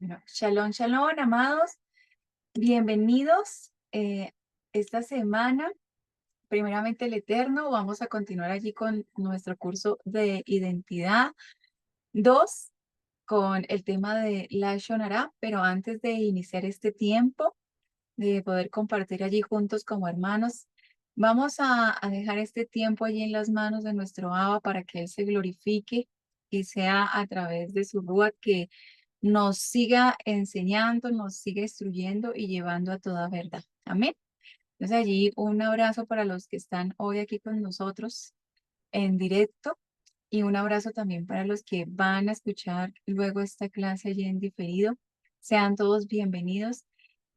Bueno, shalom, shalom, amados. Bienvenidos. Esta semana, primeramente el Eterno, vamos a continuar allí con nuestro curso de identidad 2 con el tema de la Shonara, pero antes de iniciar este tiempo, de poder compartir allí juntos como hermanos, vamos a dejar este tiempo allí en las manos de nuestro Abba para que Él se glorifique y sea a través de su Ruach que nos siga enseñando, nos siga instruyendo y llevando a toda verdad. Amén. Entonces allí un abrazo para los que están hoy aquí con nosotros en directo y un abrazo también para los que van a escuchar luego esta clase allí en diferido. Sean todos bienvenidos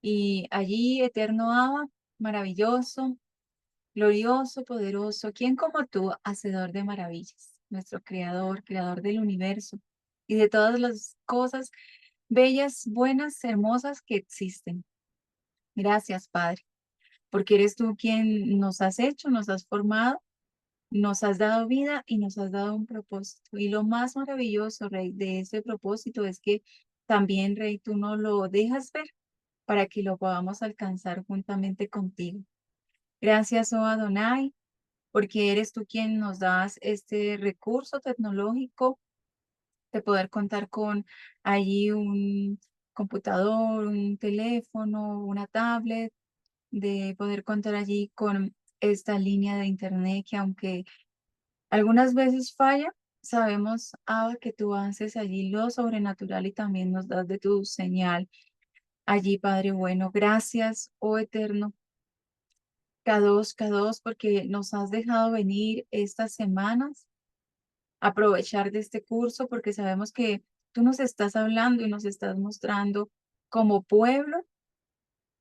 y allí, eterno Abba, maravilloso, glorioso, poderoso, ¿quién como tú, hacedor de maravillas? Nuestro creador, creador del universo y de todas las cosas bellas, buenas, hermosas que existen. Gracias, Padre, porque eres tú quien nos has hecho, nos has formado, nos has dado vida y nos has dado un propósito. Y lo más maravilloso, Rey, de ese propósito es que también, Rey, tú nos lo dejas ver para que lo podamos alcanzar juntamente contigo. Gracias, oh Adonai, porque eres tú quien nos das este recurso tecnológico de poder contar con allí un computador, un teléfono, una tablet, de poder contar allí con esta línea de internet que aunque algunas veces falla, sabemos, Abba, que tú haces allí lo sobrenatural y también nos das de tu señal allí, Padre bueno. Gracias, oh Eterno. K2, porque nos has dejado venir estas semanas, aprovechar de este curso, porque sabemos que tú nos estás hablando y nos estás mostrando como pueblo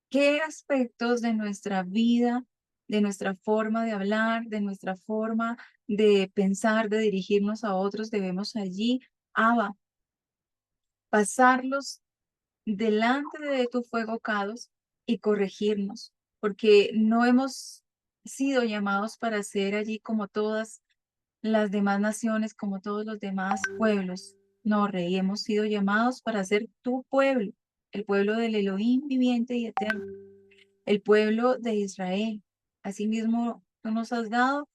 qué aspectos de nuestra vida, de nuestra forma de hablar, de nuestra forma de pensar, de dirigirnos a otros, debemos allí, Abba, pasarlos delante de tu fuego, Cados, y corregirnos, porque no hemos sido llamados para ser allí como todas las demás naciones, como todos los demás pueblos. No, Rey, hemos sido llamados para ser tu pueblo, el pueblo del Elohim viviente y eterno, el pueblo de Israel. Asimismo, tú nos has dado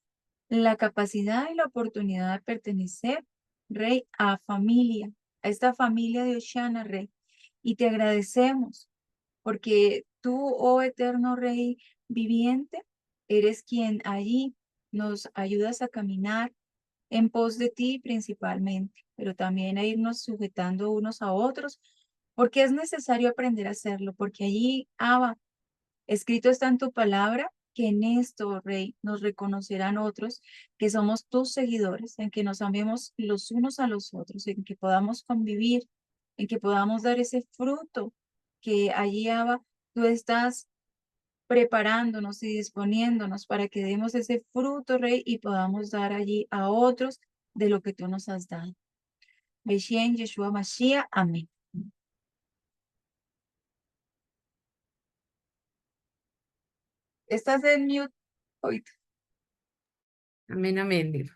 la capacidad y la oportunidad de pertenecer, Rey, a familia, a esta familia de Oshana, Rey. Y te agradecemos porque tú, oh eterno Rey viviente, eres quien allí nos ayudas a caminar en pos de ti principalmente, pero también a irnos sujetando unos a otros, porque es necesario aprender a hacerlo, porque allí, Abba, escrito está en tu palabra que en esto, oh Rey, nos reconocerán otros que somos tus seguidores, en que nos amemos los unos a los otros, en que podamos convivir, en que podamos dar ese fruto que allí, Abba, tú estás preparándonos y disponiéndonos para que demos ese fruto, Rey, y podamos dar allí a otros de lo que tú nos has dado. Beshen Yeshua Mashiach. Amén. Estás en mute. Ahorita. Amén, amén, digo.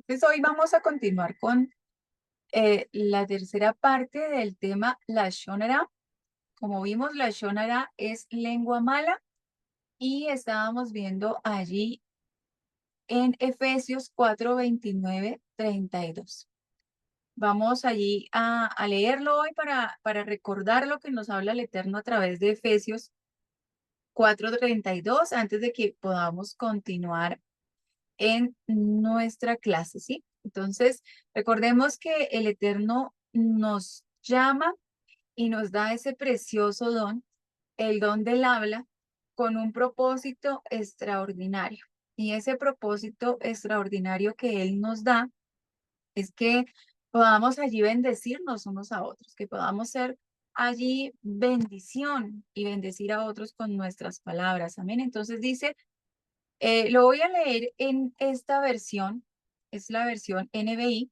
Entonces, hoy vamos a continuar con la tercera parte del tema la Shonara. Como vimos, la Shonara es lengua mala y estábamos viendo allí en Efesios 4:29-32. Vamos allí a leerlo hoy para recordar lo que nos habla el Eterno a través de Efesios 4:32 antes de que podamos continuar en nuestra clase, ¿sí? Entonces, recordemos que el Eterno nos llama y nos da ese precioso don, el don del habla, con un propósito extraordinario. Y ese propósito extraordinario que Él nos da es que podamos allí bendecirnos unos a otros, que podamos ser allí bendición y bendecir a otros con nuestras palabras. Amén. Entonces dice, lo voy a leer en esta versión, es la versión NBI.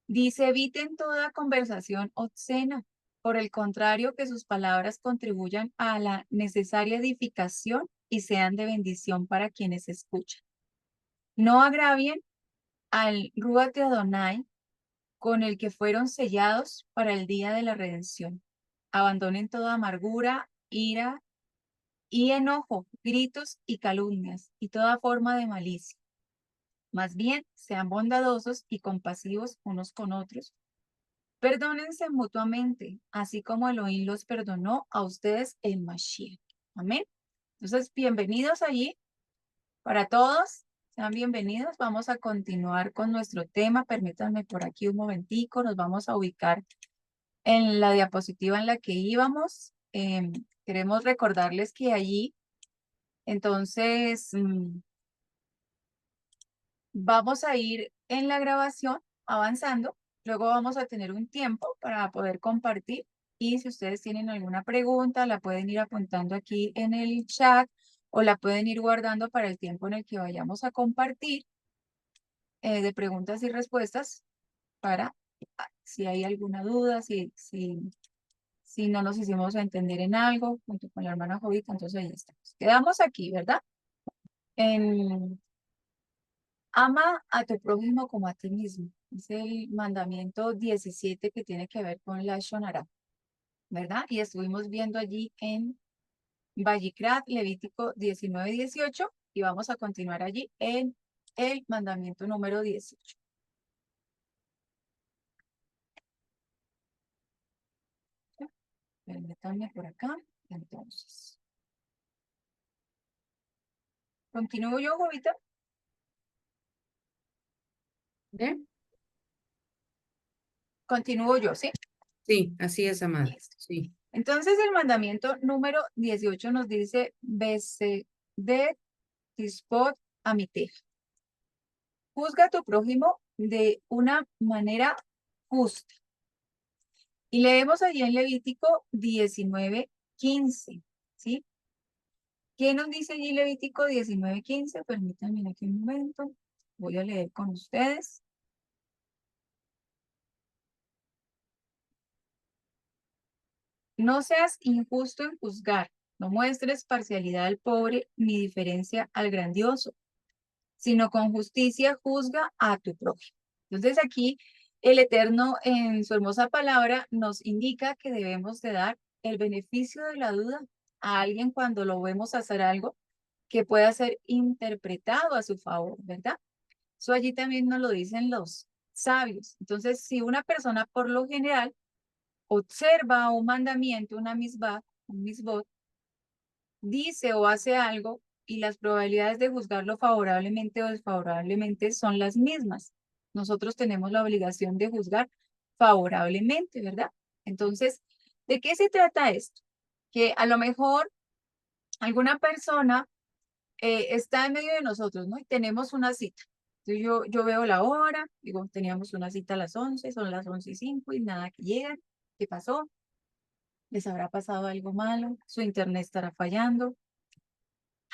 Dice, eviten toda conversación obscena Por el contrario, que sus palabras contribuyan a la necesaria edificación y sean de bendición para quienes escuchan. No agravien al Ruach de Adonai, con el que fueron sellados para el día de la redención. Abandonen toda amargura, ira y enojo, gritos y calumnias y toda forma de malicia. Más bien, sean bondadosos y compasivos unos con otros. Perdónense mutuamente, así como Elohim los perdonó a ustedes en Mashiach. Amén. Entonces, bienvenidos allí para todos. Sean bienvenidos. Vamos a continuar con nuestro tema. Permítanme por aquí un momentico. Nos vamos a ubicar en la diapositiva en la que íbamos. Queremos recordarles que allí, entonces, vamos a ir en la grabación avanzando. Luego vamos a tener un tiempo para poder compartir. Y si ustedes tienen alguna pregunta, la pueden ir apuntando aquí en el chat o la pueden ir guardando para el tiempo en el que vayamos a compartir de preguntas y respuestas para si hay alguna duda, si no nos hicimos entender en algo, junto con la hermana Jovita, entonces ahí estamos. Quedamos aquí, ¿verdad? En ama a tu prójimo como a ti mismo. Es el mandamiento 17 que tiene que ver con la Shonara, ¿verdad? Y estuvimos viendo allí en Vayikrat, Levítico 19:18, y vamos a continuar allí en el mandamiento número 18. Permítanme por acá, entonces. ¿Continúo yo, Jovita? ¿Eh? Continúo yo, ¿sí? Sí, así es, amada. Listo. Sí. Entonces el mandamiento número 18 nos dice, Bese de Tispot Amiteja. Juzga a tu prójimo de una manera justa. Y leemos allí en Levítico 19:15, ¿sí? ¿Qué nos dice allí Levítico 19:15? Permítanme aquí un momento. Voy a leer con ustedes. No seas injusto en juzgar, no muestres parcialidad al pobre ni diferencia al grandioso, sino con justicia juzga a tu prójimo. Entonces aquí el Eterno en su hermosa palabra nos indica que debemos de dar el beneficio de la duda a alguien cuando lo vemos hacer algo que pueda ser interpretado a su favor, ¿verdad? Eso allí también nos lo dicen los sabios. Entonces, si una persona por lo general observa un mandamiento, una misbah, un misbot, dice o hace algo y las probabilidades de juzgarlo favorablemente o desfavorablemente son las mismas. Nosotros tenemos la obligación de juzgar favorablemente, ¿verdad? Entonces, ¿de qué se trata esto? Que a lo mejor alguna persona está en medio de nosotros, ¿no? Y tenemos una cita. Entonces yo veo la hora, digo, teníamos una cita a las 11, son las 11:05 y nada que llegan. ¿Qué pasó? ¿Les habrá pasado algo malo? ¿Su internet estará fallando?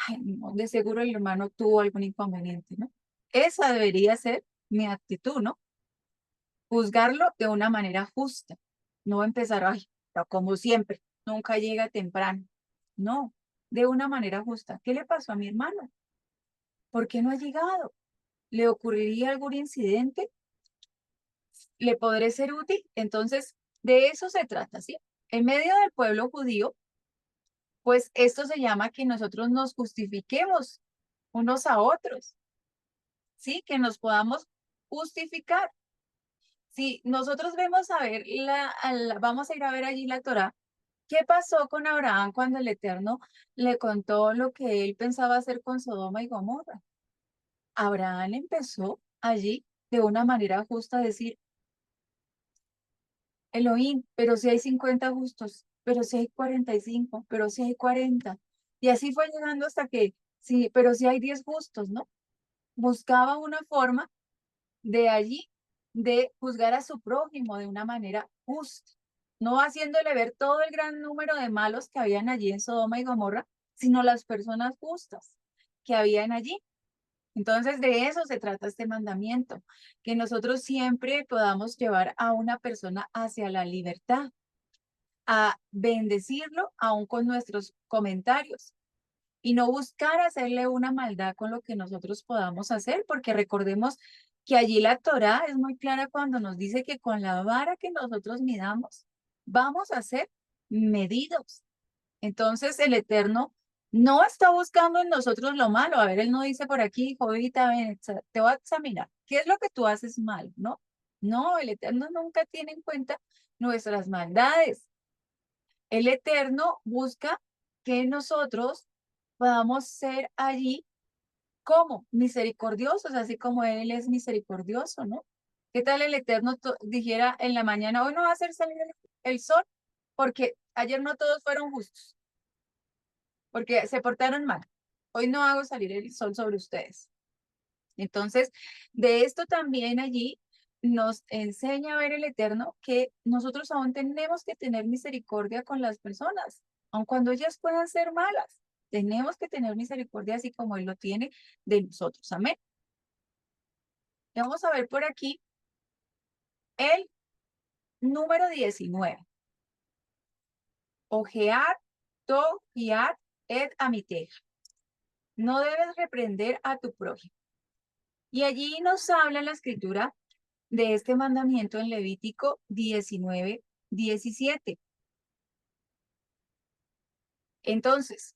Ay, no, de seguro el hermano tuvo algún inconveniente, ¿no? Esa debería ser mi actitud, ¿no? Juzgarlo de una manera justa, no empezar, ay, pero como siempre, nunca llega temprano. No, de una manera justa. ¿Qué le pasó a mi hermano? ¿Por qué no ha llegado? ¿Le ocurriría algún incidente? ¿Le podré ser útil? Entonces, de eso se trata, ¿sí? En medio del pueblo judío, pues esto se llama que nosotros nos justifiquemos unos a otros, ¿sí? Que nos podamos justificar. Si nosotros vemos a ver, vamos a ir a ver allí la Torá, ¿qué pasó con Abraham cuando el Eterno le contó lo que él pensaba hacer con Sodoma y Gomorra? Abraham empezó allí de una manera justa a decir, Elohim, pero si hay 50 justos, pero si hay 45, pero si hay 40. Y así fue llegando hasta que, sí, pero si hay 10 justos, ¿no? Buscaba una forma de allí de juzgar a su prójimo de una manera justa, no haciéndole ver todo el gran número de malos que habían allí en Sodoma y Gomorra, sino las personas justas que habían allí. Entonces, de eso se trata este mandamiento, que nosotros siempre podamos llevar a una persona hacia la libertad, a bendecirlo aún con nuestros comentarios y no buscar hacerle una maldad con lo que nosotros podamos hacer, porque recordemos que allí la Torá es muy clara cuando nos dice que con la vara que nosotros midamos, vamos a ser medidos. Entonces el Eterno no está buscando en nosotros lo malo. A ver, Él no dice por aquí, Jovita, ven, te voy a examinar. ¿Qué es lo que tú haces mal? No, no, el Eterno nunca tiene en cuenta nuestras maldades. El Eterno busca que nosotros podamos ser allí como misericordiosos, así como Él es misericordioso, ¿no? ¿Qué tal el Eterno dijera en la mañana, hoy no va a hacer salir el sol, porque ayer no todos fueron justos, porque se portaron mal. Hoy no hago salir el sol sobre ustedes. Entonces, de esto también allí nos enseña a ver el Eterno que nosotros aún tenemos que tener misericordia con las personas, aun cuando ellas puedan ser malas. Tenemos que tener misericordia así como Él lo tiene de nosotros. Amén. Y vamos a ver por aquí el número 19. Ojear, togiat et amiteja. No debes reprender a tu prójimo. Y allí nos habla la escritura de este mandamiento en Levítico 19:17. Entonces,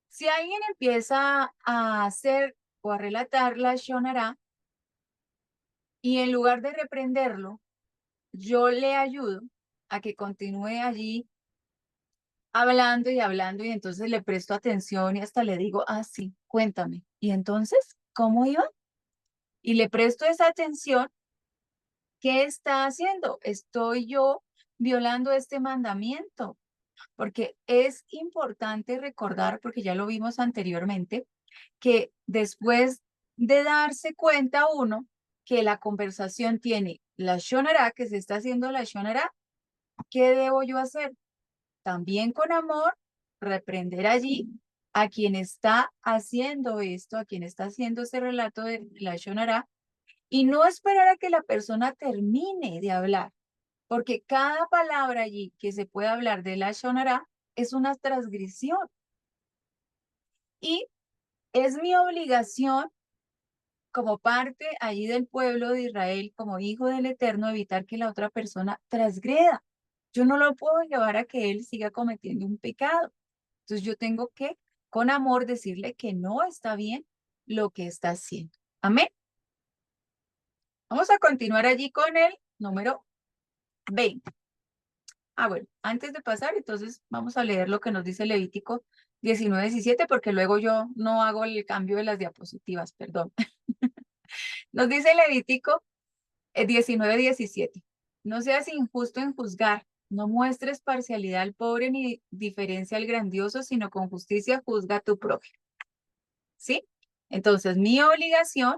si alguien empieza a hacer o a relatar la Shonará y en lugar de reprenderlo, yo le ayudo a que continúe allí hablando y entonces le presto atención y hasta le digo, ah, sí, cuéntame. Y entonces, ¿cómo iba? Y le presto esa atención. ¿Qué está haciendo? Estoy yo violando este mandamiento, porque es importante recordar, porque ya lo vimos anteriormente, que después de darse cuenta uno que la conversación tiene la shonara, que se está haciendo la shonara, ¿qué debo yo hacer? También con amor, reprender allí a quien está haciendo esto, a quien está haciendo ese relato de la shonara, y no esperar a que la persona termine de hablar, porque cada palabra allí que se puede hablar de la shonara es una transgresión y es mi obligación como parte allí del pueblo de Israel, como hijo del Eterno, evitar que la otra persona transgreda. Yo no lo puedo llevar a que él siga cometiendo un pecado. Entonces yo tengo que, con amor, decirle que no está bien lo que está haciendo. Amén. Vamos a continuar allí con el número 20. Ah, bueno, antes de pasar, entonces vamos a leer lo que nos dice Levítico 19:17, porque luego yo no hago el cambio de las diapositivas, perdón. Nos dice Levítico 19:17. No seas injusto en juzgar, no muestres parcialidad al pobre ni diferencia al grandioso, sino con justicia juzga a tu prójimo. ¿Sí? Entonces, mi obligación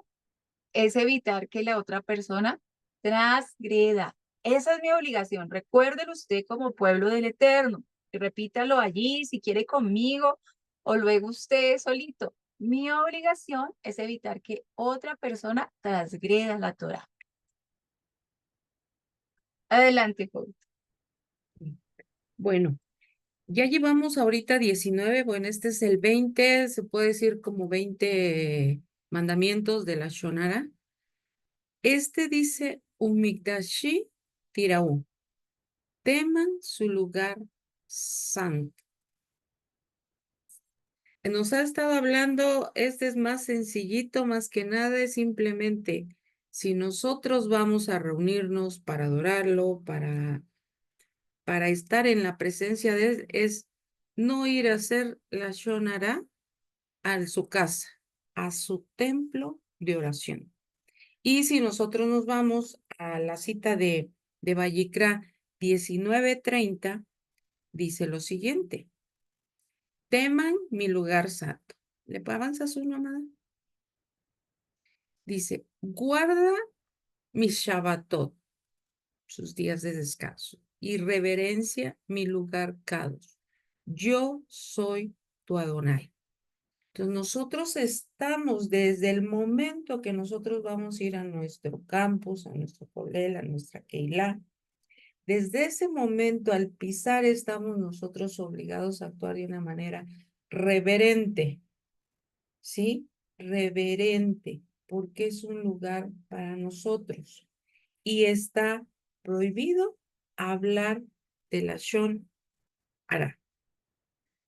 es evitar que la otra persona transgreda. Esa es mi obligación. Recuérdelo usted como pueblo del Eterno. Y repítalo allí, si quiere conmigo, o luego usted solito. Mi obligación es evitar que otra persona transgreda la Torah. Adelante, joven. Bueno, ya llevamos ahorita 19. Bueno, este es el 20. Se puede decir como 20 mandamientos de la Shonara. Este dice, Umigdashi Tiraú, teman su lugar santo. Nos ha estado hablando, este es más sencillito, más que nada es simplemente, si nosotros vamos a reunirnos para adorarlo, para estar en la presencia de él, es no ir a hacer la Shonara a su casa, a su templo de oración. Y si nosotros nos vamos a la cita de Vallicra 19:30, dice lo siguiente, teman mi lugar santo. ¿Le avanzas una, mamá? Dice, guarda mi Shabbatot, sus días de descanso, y reverencia mi lugar Kadosh. Yo soy tu Adonai. Entonces nosotros estamos desde el momento que nosotros vamos a ir a nuestro campus, a nuestro colel, a nuestra Keilah, Desde ese momento, al pisar, estamos nosotros obligados a actuar de una manera reverente, ¿sí? Reverente, porque es un lugar para nosotros. Y está prohibido hablar de la Lashon Hara.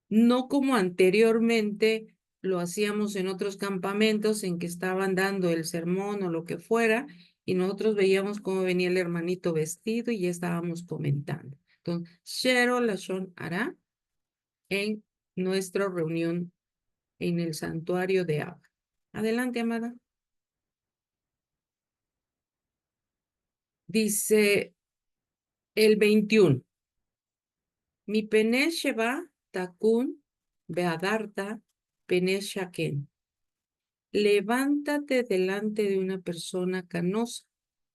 No como anteriormente lo hacíamos en otros campamentos en que estaban dando el sermón o lo que fuera, y nosotros veíamos cómo venía el hermanito vestido y ya estábamos comentando. Entonces, Shero Lashon Hara en nuestra reunión en el santuario de Abba. Adelante, amada. Dice el 21. Mi pene sheba takun beadarta pene shaken. Levántate delante de una persona canosa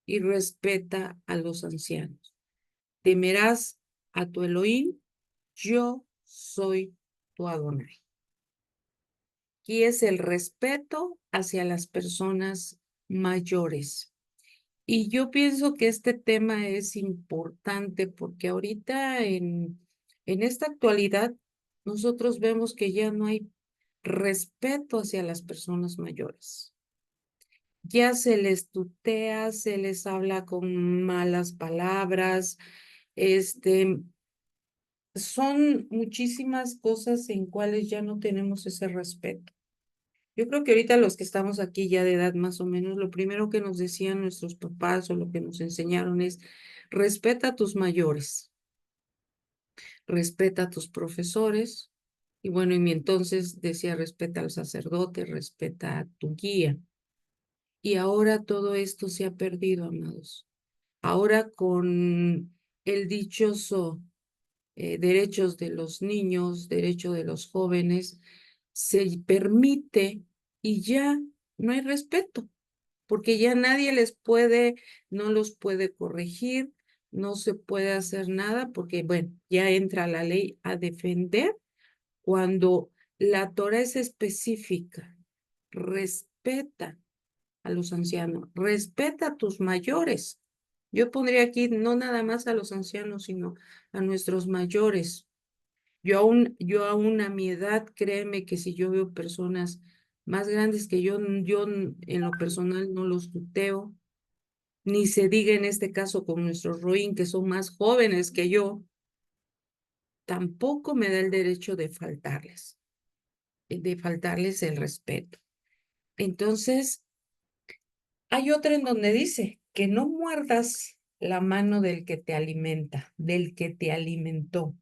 y respeta a los ancianos. Temerás a tu Elohim, yo soy tu Adonai. Aquí es el respeto hacia las personas mayores. Y yo pienso que este tema es importante porque ahorita en esta actualidad nosotros vemos que ya no hay respeto hacia las personas mayores. Ya se les tutea, se les habla con malas palabras, son muchísimas cosas en cuales ya no tenemos ese respeto. Yo creo que ahorita los que estamos aquí ya de edad más o menos, lo primero que nos decían nuestros papás o lo que nos enseñaron es respeta a tus mayores, respeta a tus profesores. Y bueno, y mi entonces decía respeta al sacerdote, respeta a tu guía. Y ahora todo esto se ha perdido, amados. Ahora con el dichoso derechos de los niños, derecho de los jóvenes, se permite y ya no hay respeto, porque ya nadie les puede, no los puede corregir, no se puede hacer nada, porque bueno, ya entra la ley a defender cuando la Torah es específica. Respeta a los ancianos, respeta a tus mayores. Yo pondría aquí no nada más a los ancianos, sino a nuestros mayores. Yo aún a mi edad, créeme que si yo veo personas más grandes que yo en lo personal no los tuteo, ni se diga en este caso con nuestros Roín, que son más jóvenes que yo, tampoco me da el derecho de faltarles el respeto. Entonces, hay otra en donde dice que no muerdas la mano del que te alimenta, del que te alimentó,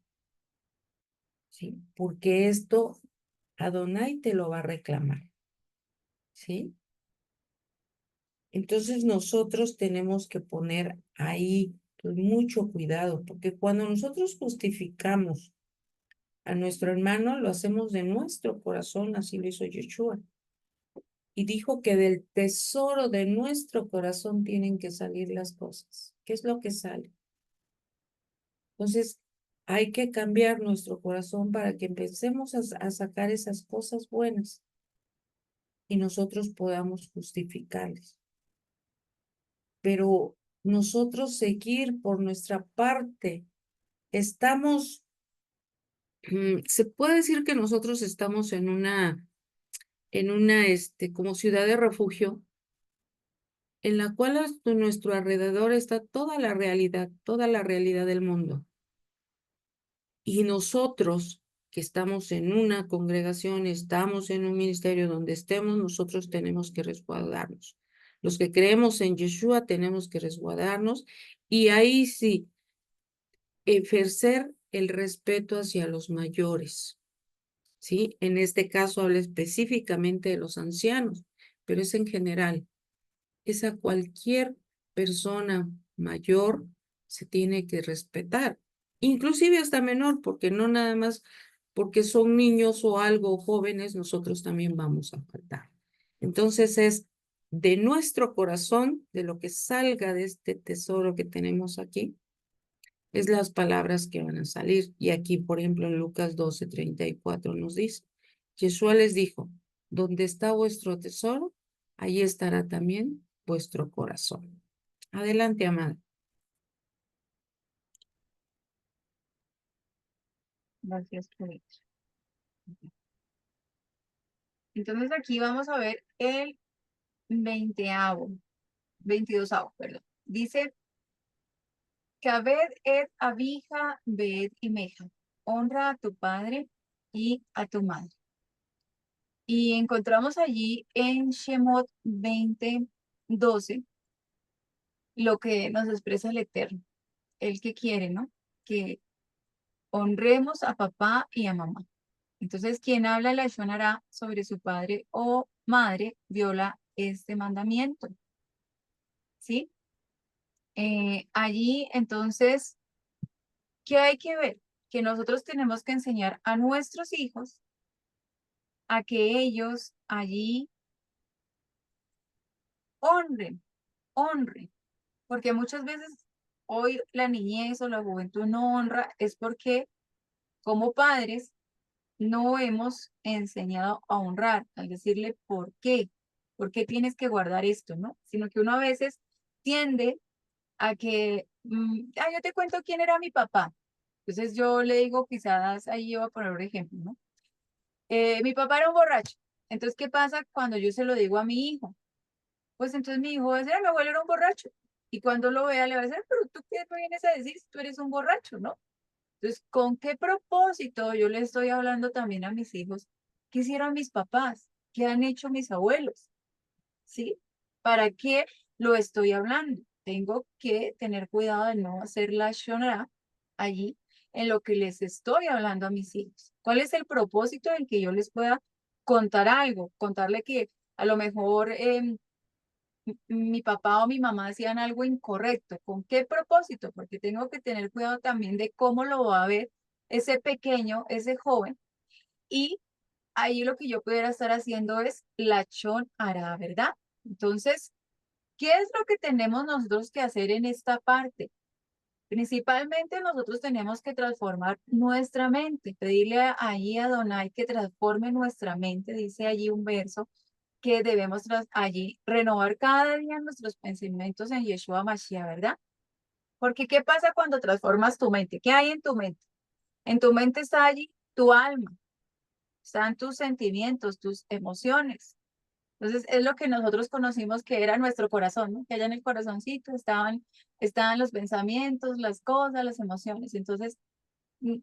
¿sí? Porque esto Adonai te lo va a reclamar, ¿sí? Entonces nosotros tenemos que poner ahí pues, mucho cuidado, porque cuando nosotros justificamos a nuestro hermano, lo hacemos de nuestro corazón, así lo hizo Yeshua. Y dijo que del tesoro de nuestro corazón tienen que salir las cosas. ¿Qué es lo que sale? Entonces, hay que cambiar nuestro corazón para que empecemos a sacar esas cosas buenas y nosotros podamos justificarles. Pero nosotros seguir por nuestra parte, estamos, se puede decir que nosotros estamos como ciudad de refugio, en la cual a nuestro alrededor está toda la realidad del mundo. Y nosotros que estamos en una congregación, estamos en un ministerio donde estemos, nosotros tenemos que resguardarnos. Los que creemos en Yeshua tenemos que resguardarnos y ahí sí, ejercer el respeto hacia los mayores, ¿sí? En este caso habla específicamente de los ancianos, pero es en general. Es a cualquier persona mayor se tiene que respetar, inclusive hasta menor, porque no nada más porque son niños o algo jóvenes, nosotros también vamos a faltar. Entonces es de nuestro corazón, de lo que salga de este tesoro que tenemos aquí, es las palabras que van a salir. Y aquí, por ejemplo, en Lucas 12:34 nos dice, Yeshua les dijo, donde está vuestro tesoro, ahí estará también vuestro corazón. Adelante, amada. Gracias por eso. Entonces aquí vamos a ver el 20avo, 22avo, perdón. Dice, Cabed et abija, ved y meja. Honra a tu padre y a tu madre. Y encontramos allí en Shemot 20:12 lo que nos expresa el Eterno, el que quiere, ¿no? Que honremos a papá y a mamá. Entonces, quien habla la Shonara sobre su padre o madre viola este mandamiento, ¿sí? Allí, entonces, ¿qué hay que ver? Que nosotros tenemos que enseñar a nuestros hijos a que ellos allí honren, honren, porque muchas veces hoy la niñez o la juventud no honra, es porque como padres no hemos enseñado a honrar, al decirle por qué tienes que guardar esto, ¿no? Sino que uno a veces tiende a que, yo te cuento quién era mi papá. Entonces yo le digo, quizás ahí yo voy a poner un ejemplo, ¿no? Mi papá era un borracho. Entonces, ¿qué pasa cuando yo se lo digo a mi hijo? Pues entonces mi hijo va a decir, "Ah, mi abuelo era un borracho". Y cuando lo vea, le va a decir, pero tú qué me vienes a decir si tú eres un borracho, ¿no? Entonces, ¿con qué propósito yo le estoy hablando también a mis hijos? ¿Qué hicieron mis papás? ¿Qué han hecho mis abuelos? ¿Sí? ¿Para qué lo estoy hablando? Tengo que tener cuidado de no hacer la shonara allí en lo que les estoy hablando a mis hijos. ¿Cuál es el propósito en que yo les pueda contar algo? Contarle que a lo mejor mi papá o mi mamá hacían algo incorrecto. ¿Con qué propósito? Porque tengo que tener cuidado también de cómo lo va a ver ese pequeño, ese joven. Y ahí lo que yo pudiera estar haciendo es la chon hará, ¿verdad? Entonces, ¿qué es lo que tenemos nosotros que hacer en esta parte? Principalmente nosotros tenemos que transformar nuestra mente, pedirle allí a Adonai que transforme nuestra mente, dice allí un verso, que debemos allí renovar cada día nuestros pensamientos en Yeshua Mashiach, ¿verdad? Porque ¿qué pasa cuando transformas tu mente? ¿Qué hay en tu mente? En tu mente está allí tu alma, están tus sentimientos, tus emociones. Entonces es lo que nosotros conocimos que era nuestro corazón, ¿no? Que allá en el corazoncito estaban los pensamientos, las cosas, las emociones. Entonces,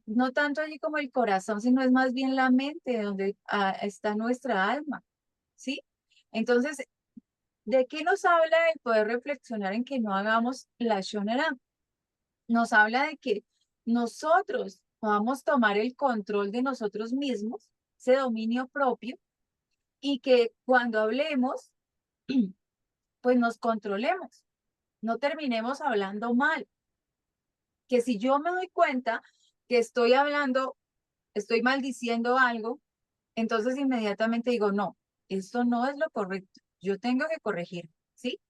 no tanto allí como el corazón, sino es más bien la mente donde está nuestra alma, ¿sí? Entonces, ¿de qué nos habla el poder reflexionar en que no hagamos la shonara? Nos habla de que nosotros podamos tomar el control de nosotros mismos, ese dominio propio, y que cuando hablemos, pues nos controlemos, no terminemos hablando mal. Que si yo me doy cuenta que estoy hablando, estoy maldiciendo algo, entonces inmediatamente digo, no, esto no es lo correcto, yo tengo que corregir, ¿sí?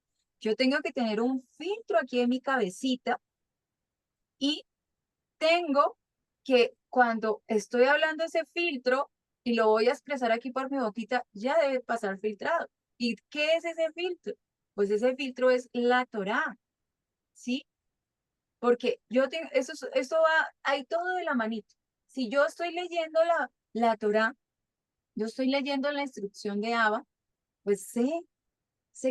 Yo tengo que tener un filtro aquí en mi cabecita y tengo que cuando estoy hablando ese filtro y lo voy a expresar aquí por mi boquita, ya debe pasar filtrado. ¿Y qué es ese filtro? Pues ese filtro es la Torá, ¿sí? Porque yo tengo, eso va, hay todo de la manito. Si yo estoy leyendo la Torá, yo estoy leyendo la instrucción de Abba, pues sé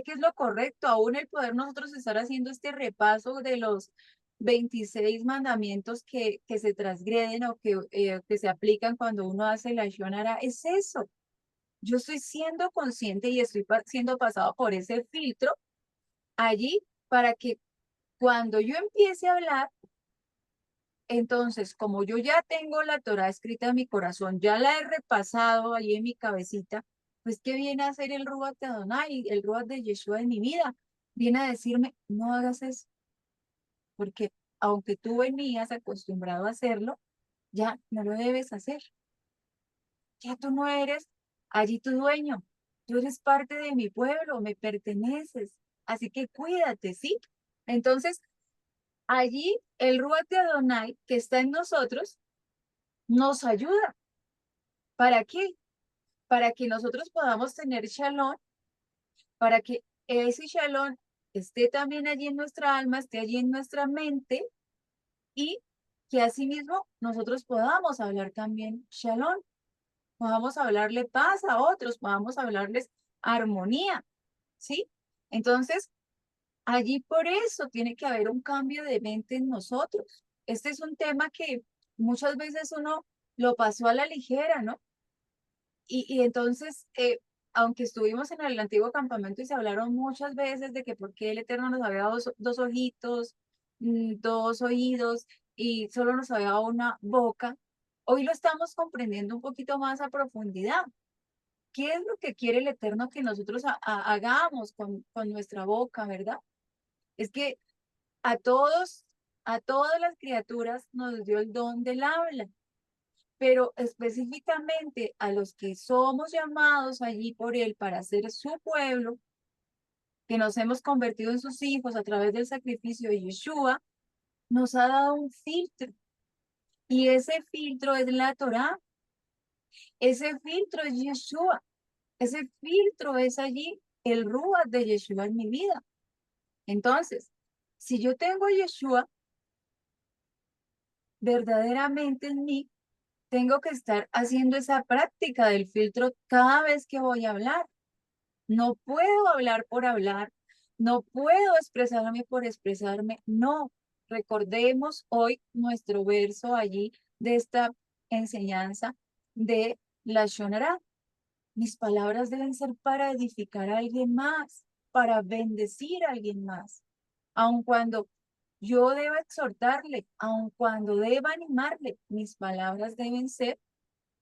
que es lo correcto, aún el poder nosotros estar haciendo este repaso de los 26 mandamientos que se transgreden o que se aplican cuando uno hace la Shonara, es eso. Yo estoy siendo consciente y estoy siendo pasado por ese filtro allí para que cuando yo empiece a hablar, entonces, como yo ya tengo la Torah escrita en mi corazón, ya la he repasado ahí en mi cabecita, pues ¿qué viene a hacer el Ruach de Adonai, el Ruach de Yeshua en mi vida? Viene a decirme, no hagas eso, porque aunque tú venías acostumbrado a hacerlo, ya no lo debes hacer. Ya tú no eres allí tu dueño, tú eres parte de mi pueblo, me perteneces, así que cuídate, ¿sí? Entonces, allí el Ruach de Adonai que está en nosotros nos ayuda. ¿Para qué? Para que nosotros podamos tener shalom, para que ese shalom esté también allí en nuestra alma, esté allí en nuestra mente y que asimismo nosotros podamos hablar también shalom, podamos hablarle paz a otros, podamos hablarles armonía, ¿sí? Entonces, allí por eso tiene que haber un cambio de mente en nosotros. Este es un tema que muchas veces uno lo pasó a la ligera, ¿no? Y entonces, aunque estuvimos en el antiguo campamento y se hablaron muchas veces de que por qué el Eterno nos había dado dos ojitos, dos oídos y solo nos había dado una boca, hoy lo estamos comprendiendo un poquito más a profundidad. ¿Qué es lo que quiere el Eterno que nosotros hagamos con nuestra boca, verdad? Es que a todos, a todas las criaturas nos dio el don del habla, pero específicamente a los que somos llamados allí por Él para ser su pueblo, que nos hemos convertido en sus hijos a través del sacrificio de Yeshua, nos ha dado un filtro. Y ese filtro es la Torá, ese filtro es Yeshua, ese filtro es allí el Ruach de Yeshua en mi vida. Entonces, si yo tengo Yeshua verdaderamente en mí, tengo que estar haciendo esa práctica del filtro cada vez que voy a hablar. No puedo hablar por hablar, no puedo expresarme por expresarme, no. Recordemos hoy nuestro verso allí de esta enseñanza de la Shonara. Mis palabras deben ser para edificar a alguien más, para bendecir a alguien más. Aun cuando yo deba exhortarle, aun cuando deba animarle, mis palabras deben ser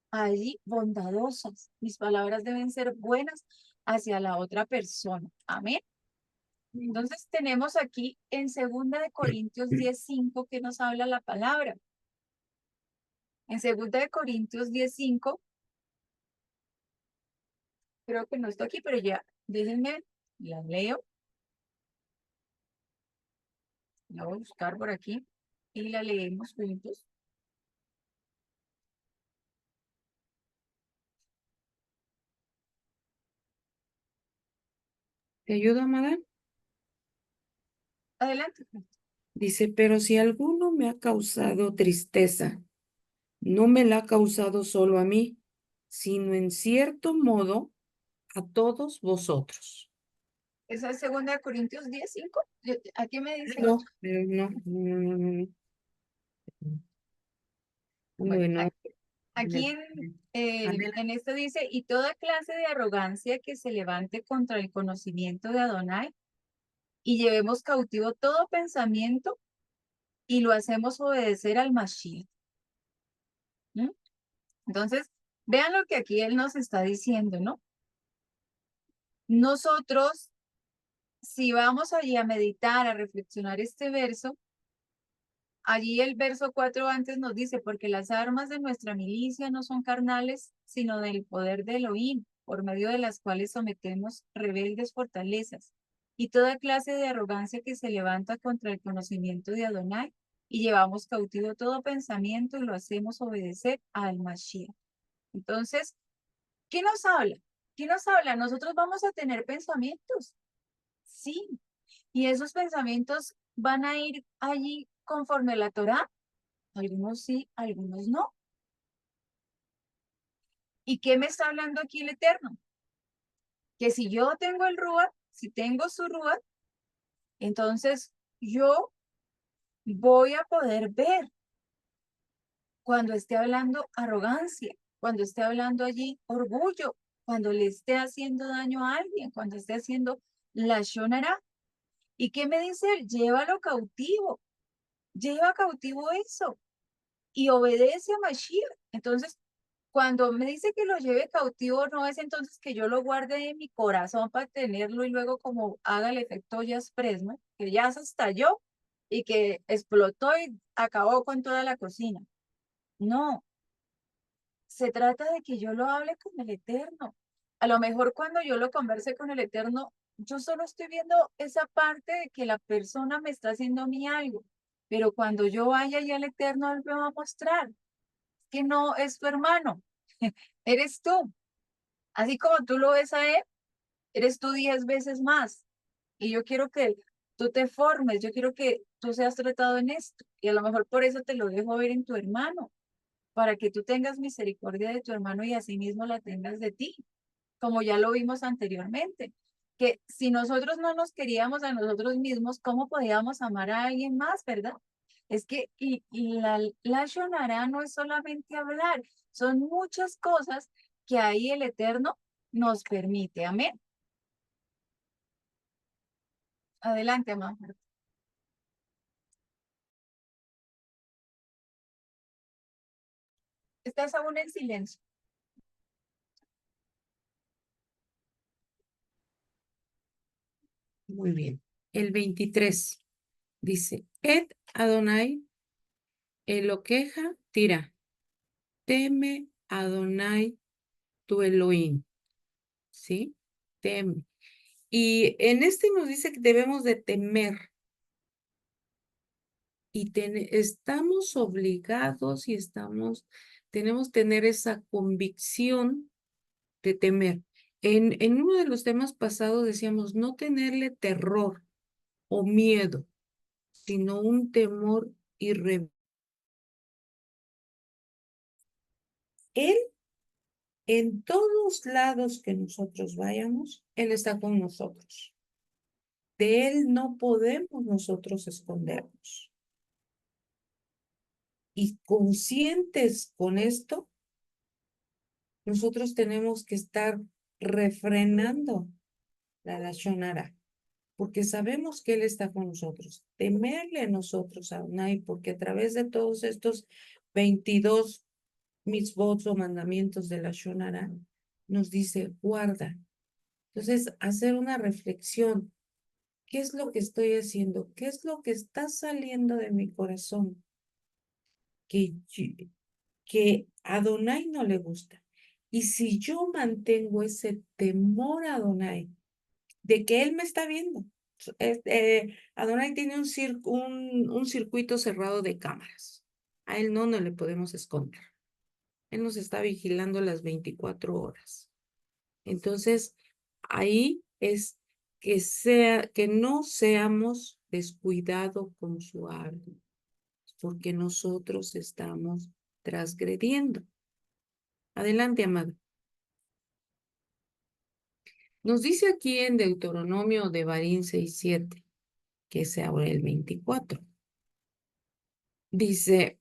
allí bondadosas. Mis palabras deben ser buenas hacia la otra persona. Amén. Entonces tenemos aquí en 2 Corintios 10:5 que nos habla la palabra. En 2 Corintios 10:5, creo que no está aquí, pero ya, déjenme, la leo, la voy a buscar por aquí y la leemos juntos. ¿Te ayudo, amada? Adelante. Dice, pero si alguno me ha causado tristeza, no me la ha causado solo a mí, sino en cierto modo a todos vosotros. Esa es 2 Corintios 10:5. Aquí me dice. No, no, no, no, no, no, no. Bueno, Bueno, aquí Adela. en esto dice, y toda clase de arrogancia que se levante contra el conocimiento de Adonai, y llevemos cautivo todo pensamiento y lo hacemos obedecer al Mashiach. ¿Mm? Entonces, vean lo que aquí él nos está diciendo, ¿no? Nosotros, si vamos allí a meditar, a reflexionar este verso, allí el verso 4 antes nos dice, porque las armas de nuestra milicia no son carnales, sino del poder de Elohim, por medio de las cuales sometemos rebeldes fortalezas y toda clase de arrogancia que se levanta contra el conocimiento de Adonai, y llevamos cautivo todo pensamiento y lo hacemos obedecer al Mashiach. Entonces, ¿qué nos habla? ¿Qué nos habla? Nosotros vamos a tener pensamientos, sí, y esos pensamientos van a ir allí conforme a la Torá. Algunos sí, algunos no. ¿Y qué me está hablando aquí el Eterno? Que si yo tengo el Ruach, si tengo su Ruach, entonces yo voy a poder ver cuando esté hablando arrogancia, cuando esté hablando allí orgullo, cuando le esté haciendo daño a alguien, cuando esté haciendo la shonara. ¿Y qué me dice él? Llévalo cautivo, lleva cautivo eso y obedece a Mashiach. Entonces, cuando me dice que lo lleve cautivo, no es entonces que yo lo guarde en mi corazón para tenerlo y luego como haga el efecto Jazz Fresno, que ya se estalló y que explotó y acabó con toda la cocina. No, se trata de que yo lo hable con el Eterno. A lo mejor cuando yo lo converse con el Eterno, yo solo estoy viendo esa parte de que la persona me está haciendo a mí algo, pero cuando yo vaya ya el Eterno, Él me va a mostrar que no es tu hermano, eres tú. Así como tú lo ves a Él, eres tú 10 veces más. Y yo quiero que tú te formes, yo quiero que tú seas tratado en esto. Y a lo mejor por eso te lo dejo ver en tu hermano, para que tú tengas misericordia de tu hermano y asimismo la tengas de ti, como ya lo vimos anteriormente. Que si nosotros no nos queríamos a nosotros mismos, ¿cómo podíamos amar a alguien más, verdad? Es que y la Shonara no es solamente hablar, son muchas cosas que ahí el Eterno nos permite. Amén. Adelante, amado. Estás aún en silencio. Muy bien. El 23 dice, Et Adonai Eloqueja tira, teme Adonai tu Elohim, ¿sí? Teme. Y en este nos dice que debemos de temer y estamos obligados y tenemos que tener esa convicción de temer. En uno de los temas pasados decíamos no tenerle terror o miedo, sino un temor irreverente. Él, en todos lados que nosotros vayamos, Él está con nosotros. De Él no podemos nosotros escondernos. Y conscientes con esto, nosotros tenemos que estar refrenando la Lashon Hara, porque sabemos que Él está con nosotros. Temerle a nosotros, a Adonai, porque a través de todos estos 22 mitzvot o mandamientos de la Lashon Hara, nos dice, guarda. Entonces, hacer una reflexión. ¿Qué es lo que estoy haciendo? ¿Qué es lo que está saliendo de mi corazón? Que a Adonai no le gusta. Y si yo mantengo ese temor a Adonai, de que Él me está viendo, Adonai tiene un circuito cerrado de cámaras. A Él no le podemos esconder. Él nos está vigilando las 24 horas. Entonces, ahí es que no seamos descuidados con su alma, porque nosotros estamos transgrediendo. Adelante, amado. Nos dice aquí en Deuteronomio de Barín 6:7, que es ahora el 24. Dice,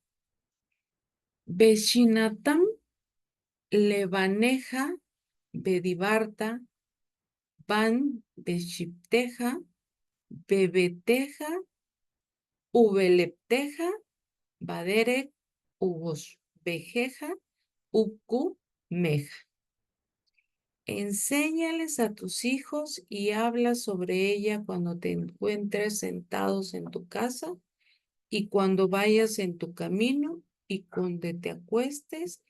Beshinatam levaneja bedibarta van beshipteja bebeteja ubelepteja baderek ubos vejeja uku meja. Enséñales a tus hijos y habla sobre ella cuando te encuentres sentados en tu casa y cuando vayas en tu camino y cuando te acuestes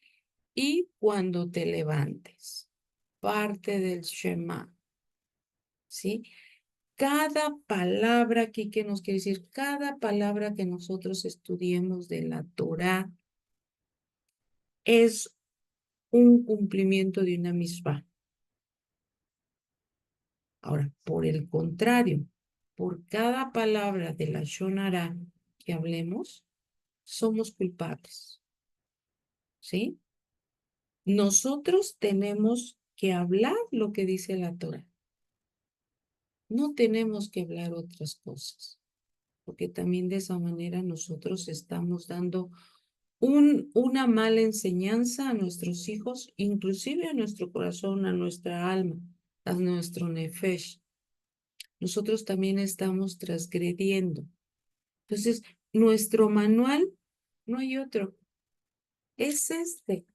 y cuando te levantes. Parte del Shema, ¿sí? Cada palabra aquí que nos quiere decir, cada palabra que nosotros estudiemos de la Torá es un cumplimiento de una misma. Ahora, por el contrario, por cada palabra de la Shonara que hablemos, somos culpables, ¿sí? Nosotros tenemos que hablar lo que dice la Torah. No tenemos que hablar otras cosas, porque también de esa manera nosotros estamos dando una mala enseñanza a nuestros hijos, inclusive a nuestro corazón, a nuestra alma, a nuestro nefesh. Nosotros también estamos transgrediendo. Entonces, nuestro manual no hay otro, es este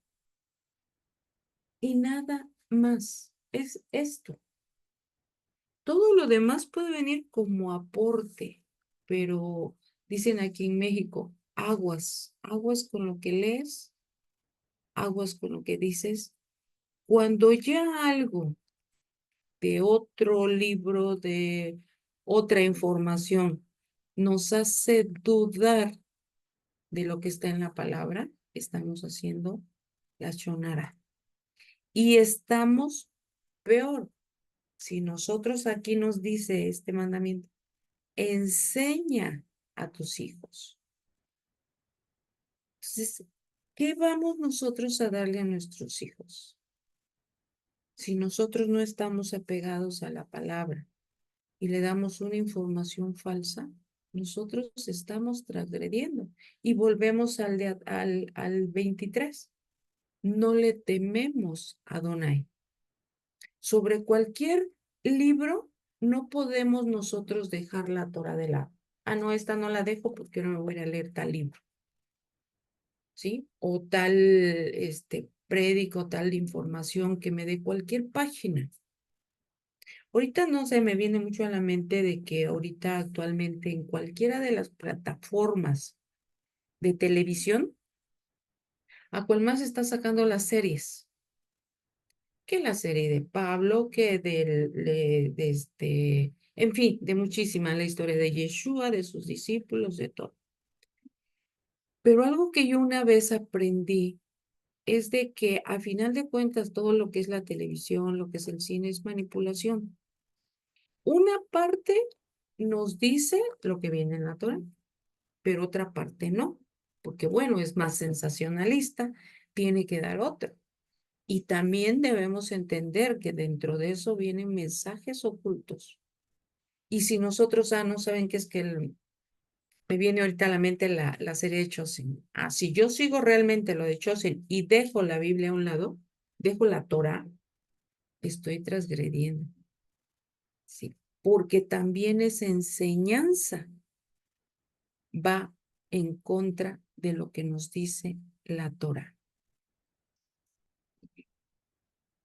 y nada más, es esto. Todo lo demás puede venir como aporte, pero dicen aquí en México, aguas, aguas con lo que lees, aguas con lo que dices. Cuando ya algo de otro libro, de otra información, nos hace dudar de lo que está en la palabra, estamos haciendo la shonara. Y estamos peor. Si nosotros aquí nos dice este mandamiento, enseña a tus hijos. Entonces, ¿qué vamos nosotros a darle a nuestros hijos? Si nosotros no estamos apegados a la palabra y le damos una información falsa, nosotros estamos transgrediendo. Y volvemos al 23. No le tememos a Adonai. Sobre cualquier libro, no podemos nosotros dejar la Torah de lado. Ah, no, esta no la dejo porque no me voy a leer tal libro, ¿sí? O tal, prédico, tal información que me dé cualquier página. Ahorita no se me viene mucho a la mente de que ahorita actualmente en cualquiera de las plataformas de televisión, a cual más está sacando las series, que la serie de Pablo, que en fin, de muchísimas, la historia de Yeshua, de sus discípulos, de todo. Pero algo que yo una vez aprendí es de que a final de cuentas todo lo que es la televisión, lo que es el cine es manipulación. Una parte nos dice lo que viene en la Torah, pero otra parte no, porque bueno, es más sensacionalista, tiene que dar otra. Y también debemos entender que dentro de eso vienen mensajes ocultos. Y si nosotros, no saben qué es que me viene ahorita a la mente la serie de Chosen. Si yo sigo realmente lo de Chosen y dejo la Biblia a un lado, dejo la Torah, estoy transgrediendo. Sí, porque también esa enseñanza va en contra de lo que nos dice la Torah.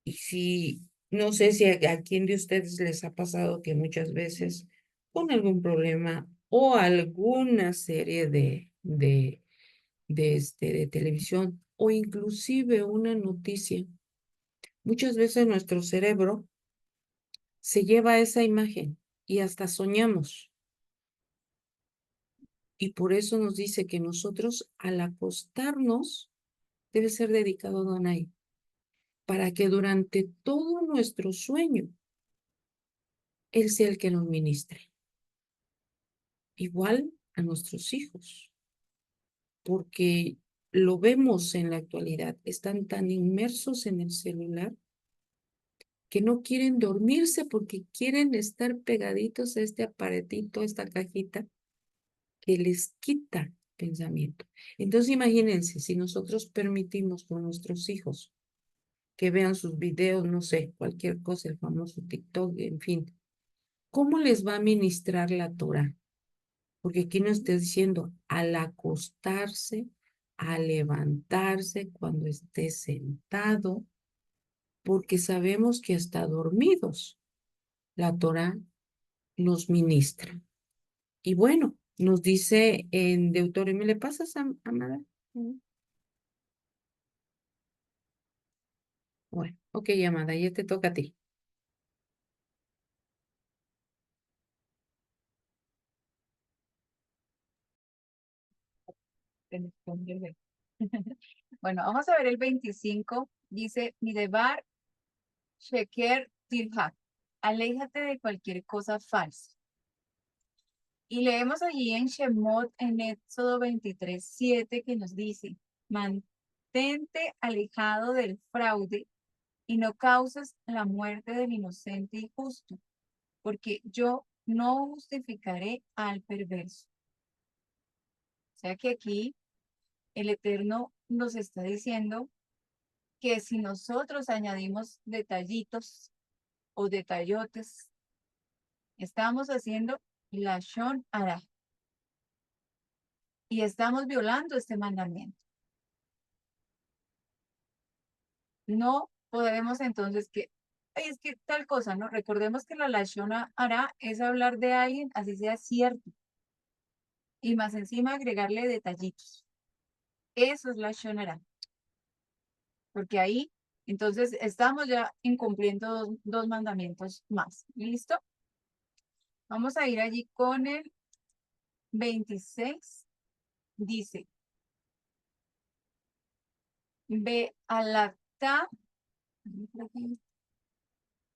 Y si, no sé si a quién de ustedes les ha pasado que muchas veces con algún problema o alguna serie de televisión o inclusive una noticia, muchas veces nuestro cerebro se lleva esa imagen y hasta soñamos. Y por eso nos dice que nosotros al acostarnos debe ser dedicado a Donai, para que durante todo nuestro sueño Él sea el que nos ministre. Igual a nuestros hijos, porque lo vemos en la actualidad, están tan inmersos en el celular que no quieren dormirse porque quieren estar pegaditos a este aparatito, a esta cajita que les quita pensamiento. Entonces imagínense, si nosotros permitimos con nuestros hijos que vean sus videos, no sé, cualquier cosa, el famoso TikTok, en fin, ¿cómo les va a ministrar la Torah? Porque aquí nos está diciendo al acostarse, al levantarse, cuando esté sentado, porque sabemos que hasta dormidos la Torah nos ministra. Y bueno, nos dice en Deuteronomio, ¿le pasas, Amada? Bueno, ok, Amada, ya te toca a ti. Bueno, vamos a ver el 25. Dice, Midebar Sheker Tirhak. Aléjate de cualquier cosa falsa. Y leemos allí en Shemot, en Éxodo 23:7, que nos dice, mantente alejado del fraude y no causes la muerte del inocente y justo, porque yo no justificaré al perverso. O sea que aquí el Eterno nos está diciendo que si nosotros añadimos detallitos o detallotes, estamos haciendo Lashon Hara y estamos violando este mandamiento. No podemos entonces que, "Ay, es que tal cosa, ¿no? Recordemos que la Lashon Hara es hablar de alguien, así sea cierto, y más encima agregarle detallitos. Eso es Lashon Hara, porque ahí entonces estamos ya incumpliendo dos mandamientos más. ¿Listo? Vamos a ir allí con el 26. Dice, ve alacta,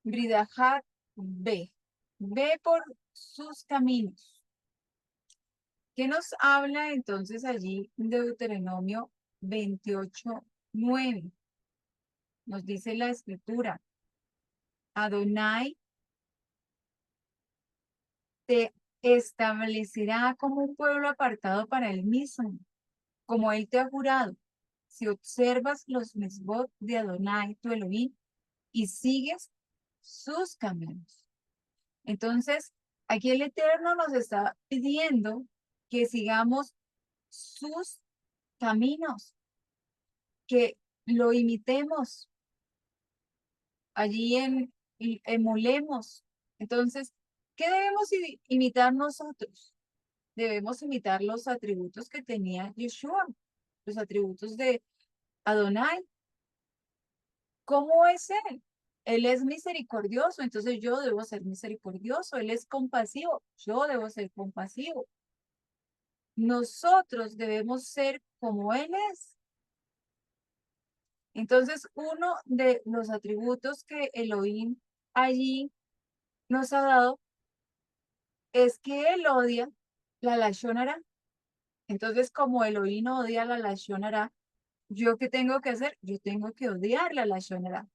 Bridajat, ve por sus caminos ¿Qué nos habla entonces allí Deuteronomio 28:9? Nos dice la escritura, Adonai te establecerá como un pueblo apartado para él mismo, como él te ha jurado, si observas los misbot de Adonai, tu Elohim, y sigues sus caminos. Entonces, aquí el Eterno nos está pidiendo que sigamos sus caminos, que lo imitemos, allí emulemos. Entonces, ¿qué debemos imitar nosotros? Debemos imitar los atributos que tenía Yeshua, los atributos de Adonai. ¿Cómo es Él? Él es misericordioso, entonces yo debo ser misericordioso. Él es compasivo, yo debo ser compasivo. Nosotros debemos ser como Él es. Entonces, uno de los atributos que Elohim allí nos ha dado es que Él odia la Lashon Hara. Entonces, como Elohim odia la Lashon Hara, ¿yo qué tengo que hacer? Yo tengo que odiar la Lashon Hara.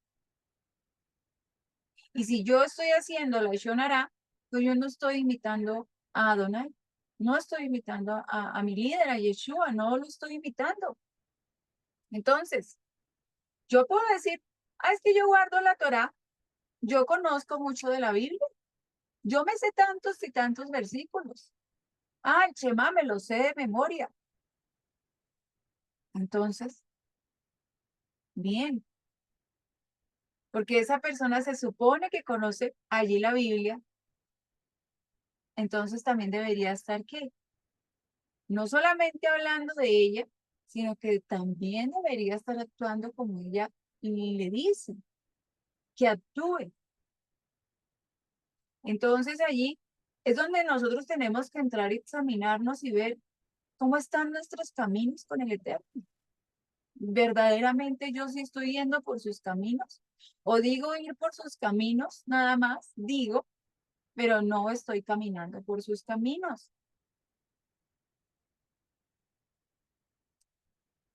Y si yo estoy haciendo la Lashon Hara, pues yo no estoy imitando a Adonai, no estoy imitando a mi líder, a Yeshua, no lo estoy imitando. Entonces, yo puedo decir, es que yo guardo la Torá, yo conozco mucho de la Biblia, yo me sé tantos y tantos versículos. El Shema me lo sé de memoria. Entonces, bien, porque esa persona se supone que conoce allí la Biblia, entonces también debería estar que no solamente hablando de ella, sino que también debería estar actuando como ella le dice, que actúe. Entonces allí es donde nosotros tenemos que entrar y examinarnos y ver cómo están nuestros caminos con el Eterno. ¿Verdaderamente yo sí estoy yendo por sus caminos? ¿O digo ir por sus caminos nada más? Digo, pero no estoy caminando por sus caminos.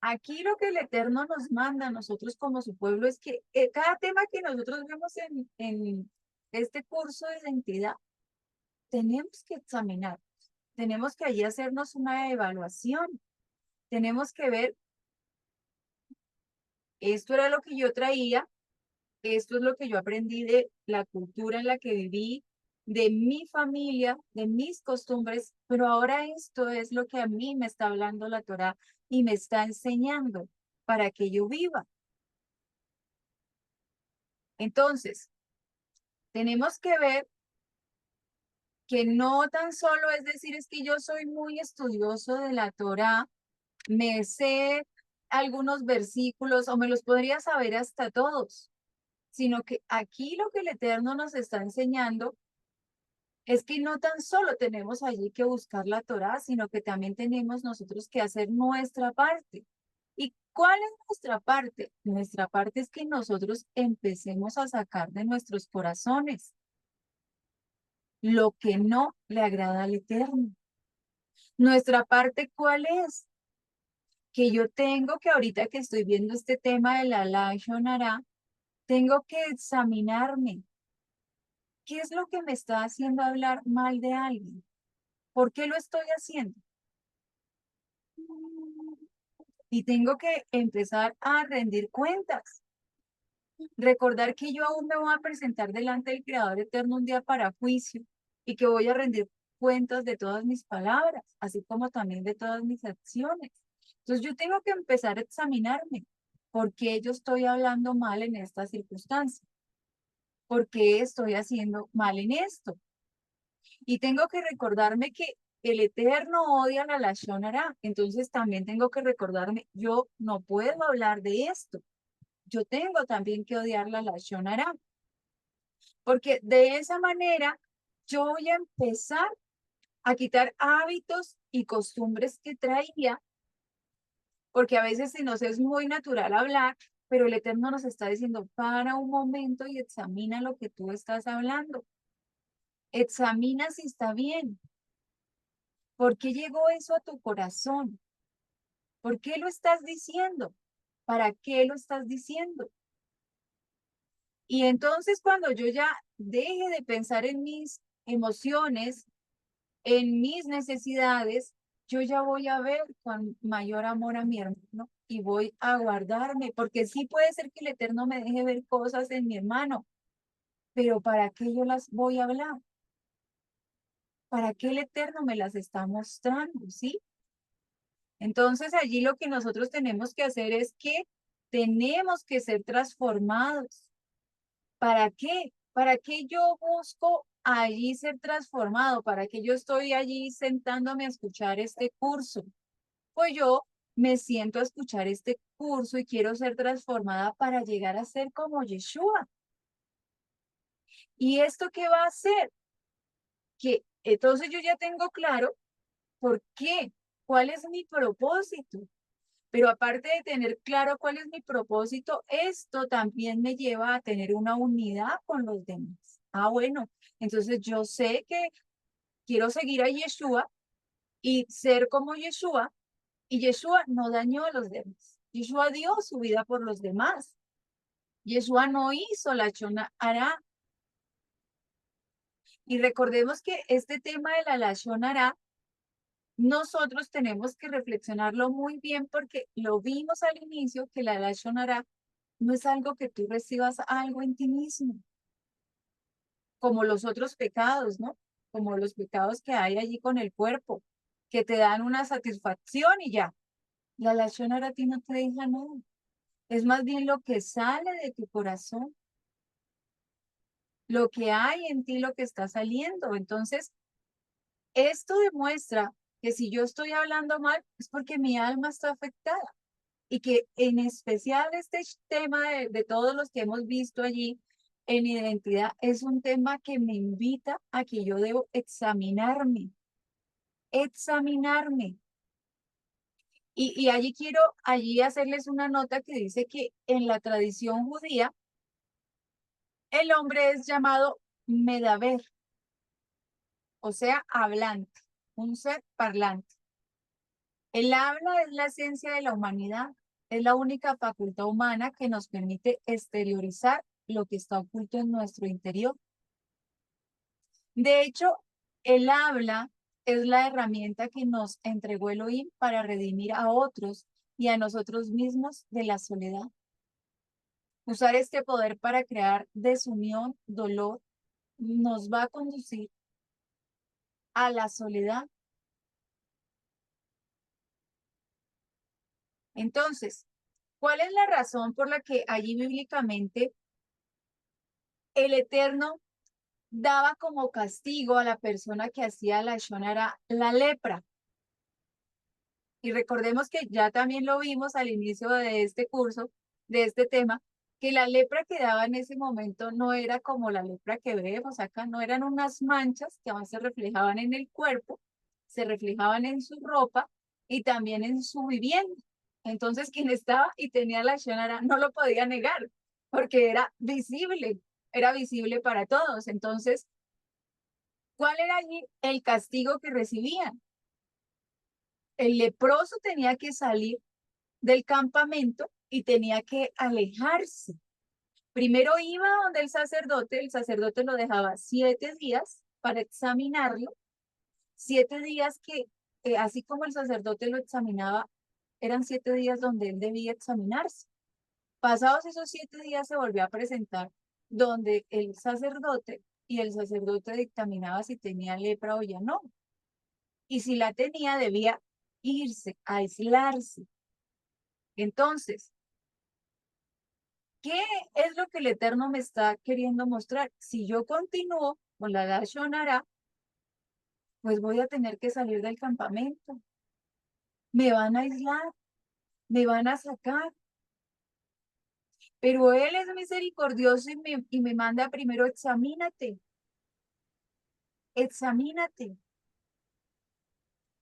Aquí lo que el Eterno nos manda a nosotros como su pueblo es que cada tema que nosotros vemos en este curso de identidad, tenemos que examinar, tenemos que allí hacernos una evaluación, tenemos que ver, esto era lo que yo traía, esto es lo que yo aprendí de la cultura en la que viví, de mi familia, de mis costumbres, pero ahora esto es lo que a mí me está hablando la Torá y me está enseñando para que yo viva. Entonces, tenemos que ver que no tan solo es decir, es que yo soy muy estudioso de la Torá, me sé algunos versículos o me los podría saber hasta todos, sino que aquí lo que el Eterno nos está enseñando es que no tan solo tenemos allí que buscar la Torá, sino que también tenemos nosotros que hacer nuestra parte. ¿Y cuál es nuestra parte? Nuestra parte es que nosotros empecemos a sacar de nuestros corazones lo que no le agrada al Eterno. Nuestra parte, ¿cuál es? Que yo tengo que ahorita que estoy viendo este tema de la Lashon Hara, tengo que examinarme. ¿Qué es lo que me está haciendo hablar mal de alguien? ¿Por qué lo estoy haciendo? Y tengo que empezar a rendir cuentas. Recordar que yo aún me voy a presentar delante del Creador Eterno un día para juicio y que voy a rendir cuentas de todas mis palabras, así como también de todas mis acciones. Entonces yo tengo que empezar a examinarme. ¿Por qué yo estoy hablando mal en esta circunstancia? ¿Por qué estoy haciendo mal en esto? Y tengo que recordarme que el Eterno odia la Lashon Hara. Entonces también tengo que recordarme, yo no puedo hablar de esto. Yo tengo también que odiar la Lashon Hara. Porque de esa manera yo voy a empezar a quitar hábitos y costumbres que traía, porque a veces se nos es muy natural hablar, pero el Eterno nos está diciendo, para un momento y examina lo que tú estás hablando. Examina si está bien. ¿Por qué llegó eso a tu corazón? ¿Por qué lo estás diciendo? ¿Para qué lo estás diciendo? Y entonces cuando yo ya deje de pensar en mis emociones, en mis necesidades, yo ya voy a ver con mayor amor a mi hermano y voy a guardarme, porque sí puede ser que el Eterno me deje ver cosas en mi hermano, pero ¿para qué yo las voy a hablar? ¿Para qué el Eterno me las está mostrando? ¿Sí? Entonces allí lo que nosotros tenemos que hacer es que tenemos que ser transformados. ¿Para qué? ¿Para qué yo busco allí ser transformado? ¿Para qué yo estoy allí sentándome a escuchar este curso? Pues yo me siento a escuchar este curso y quiero ser transformada para llegar a ser como Yeshua. ¿Y esto qué va a hacer? Que entonces yo ya tengo claro por qué, cuál es mi propósito. Pero aparte de tener claro cuál es mi propósito, esto también me lleva a tener una unidad con los demás. Ah, bueno, entonces yo sé que quiero seguir a Yeshua y ser como Yeshua, y Yeshua no dañó a los demás. Yeshua dio su vida por los demás. Yeshua no hizo la chona hará. Y recordemos que este tema de la Lashon hará, nosotros tenemos que reflexionarlo muy bien porque lo vimos al inicio que la Lashon hará no es algo que tú recibas algo en ti mismo, como los otros pecados, ¿no? Como los pecados que hay allí con el cuerpo, que te dan una satisfacción y ya. La Lashon hará a ti no te deja nada. Es más bien lo que sale de tu corazón, lo que hay en ti, lo que está saliendo. Entonces, esto demuestra que si yo estoy hablando mal, es porque mi alma está afectada. Y que en especial este tema de todos los que hemos visto allí en identidad es un tema que me invita a que yo debo examinarme, examinarme. Y allí quiero allí hacerles una nota que dice que en la tradición judía el hombre es llamado medaber, o sea, hablante, un ser parlante. El habla es la esencia de la humanidad, es la única facultad humana que nos permite exteriorizar lo que está oculto en nuestro interior. De hecho, el habla es la herramienta que nos entregó Elohim para redimir a otros y a nosotros mismos de la soledad. Usar este poder para crear desunión, dolor, nos va a conducir a la soledad. Entonces, ¿cuál es la razón por la que allí bíblicamente el Eterno daba como castigo a la persona que hacía la shonara la lepra? Y recordemos que ya también lo vimos al inicio de este curso, de este tema, que la lepra que daba en ese momento no era como la lepra que vemos acá, no eran unas manchas que aún se reflejaban en el cuerpo, se reflejaban en su ropa y también en su vivienda. Entonces, quien estaba y tenía la shonara no lo podía negar, porque era visible para todos. Entonces, ¿cuál era allí el castigo que recibían? El leproso tenía que salir del campamento y tenía que alejarse. Primero iba donde el sacerdote lo dejaba 7 días para examinarlo, 7 días que, así como el sacerdote lo examinaba, eran 7 días donde él debía examinarse. Pasados esos 7 días se volvió a presentar donde el sacerdote y el sacerdote dictaminaba si tenía lepra o ya no. Y si la tenía, debía irse, aislarse. Entonces, ¿qué es lo que el Eterno me está queriendo mostrar? Si yo continúo con la Lashon Hara, pues voy a tener que salir del campamento. Me van a aislar, me van a sacar. Pero Él es misericordioso y me manda primero, examínate.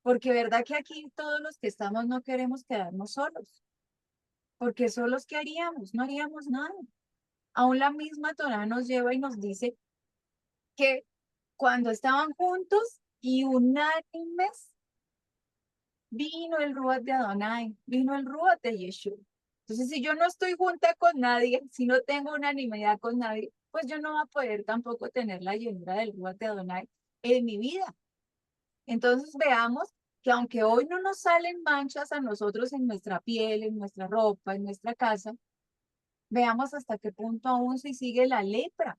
Porque verdad que aquí todos los que estamos no queremos quedarnos solos. Porque solos, ¿qué haríamos? No haríamos nada. Aún la misma Torah nos lleva y nos dice que cuando estaban juntos y unánimes, vino el Ruach de Adonai, vino el Ruach de Yeshua. Entonces, si yo no estoy junta con nadie, si no tengo unanimidad con nadie, pues yo no voy a poder tampoco tener la llenura del Ruach de Adonai en mi vida. Entonces, veamos que aunque hoy no nos salen manchas a nosotros en nuestra piel, en nuestra ropa, en nuestra casa, veamos hasta qué punto aún se sigue la lepra.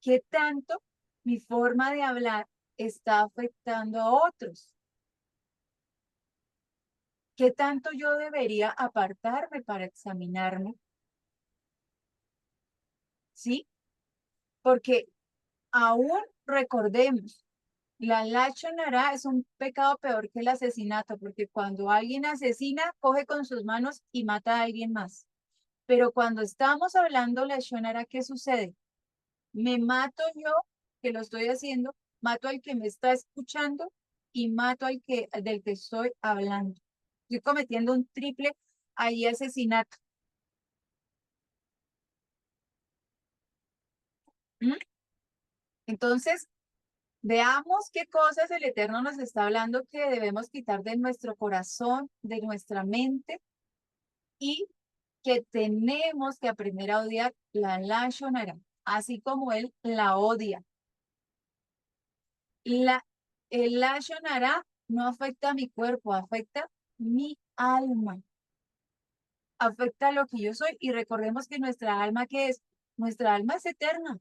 ¿Qué tanto mi forma de hablar está afectando a otros? ¿Qué tanto yo debería apartarme para examinarme? ¿Sí? Porque aún recordemos, la lachonará es un pecado peor que el asesinato, porque cuando alguien asesina, coge con sus manos y mata a alguien más. Pero cuando estamos hablando lachonará, ¿qué sucede? Me mato yo, que lo estoy haciendo, mato al que me está escuchando y mato del que estoy hablando. Estoy cometiendo un triple ahí asesinato. ¿Mm? Entonces, veamos qué cosas el Eterno nos está hablando que debemos quitar de nuestro corazón, de nuestra mente y que tenemos que aprender a odiar la Lashon Hara, así como él la odia. La, el Lashon Hara no afecta a mi cuerpo, afecta mi alma, afecta lo que yo soy y recordemos que nuestra alma, ¿qué es? Nuestra alma es eterna.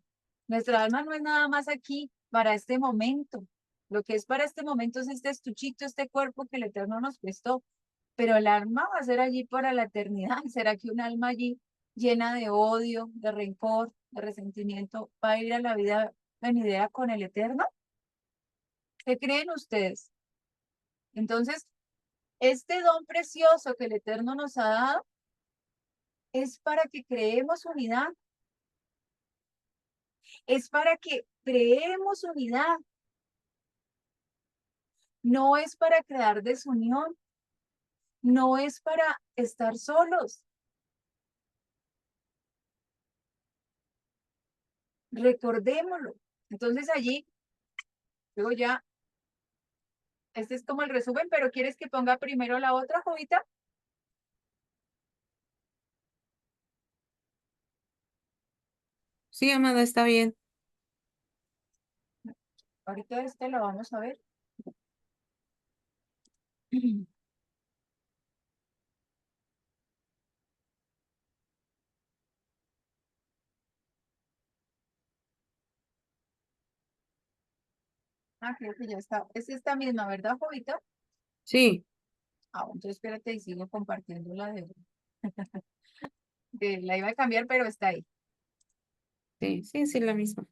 Nuestra alma no es nada más aquí para este momento. Lo que es para este momento es este estuchito, este cuerpo que el Eterno nos prestó, pero el alma va a ser allí para la eternidad. ¿Será que un alma allí llena de odio, de rencor, de resentimiento va a ir a la vida venidera con el Eterno? ¿Qué creen ustedes? Entonces, este don precioso que el Eterno nos ha dado es para que creemos unidad, es para que creemos unidad, no es para crear desunión, no es para estar solos. Recordémoslo. Entonces allí, luego ya, este es como el resumen, pero ¿quieres que ponga primero la otra, Jovita? Sí, amada, está bien. Ahorita este lo vamos a ver. Ah, creo que ya está. Es esta misma, ¿verdad, Jovita? Sí, Ah, bueno, entonces espérate y sigo compartiendo la iba a cambiar, pero está ahí. sí, sí, sí, la misma.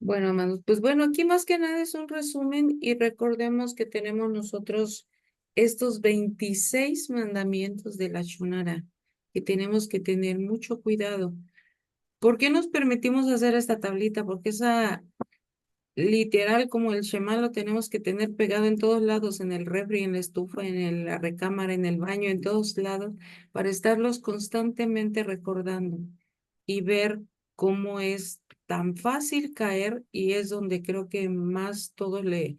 Bueno, hermanos, pues bueno, aquí más que nada es un resumen y recordemos que tenemos nosotros estos 26 mandamientos de la Shonara, que tenemos que tener mucho cuidado. ¿Por qué nos permitimos hacer esta tablita? Porque esa literal como el Shema lo tenemos que tener pegado en todos lados, en el refri, en la estufa, la recámara, en el baño, en todos lados, para estarlos constantemente recordando y ver cómo es tan fácil caer y es donde creo que más todos le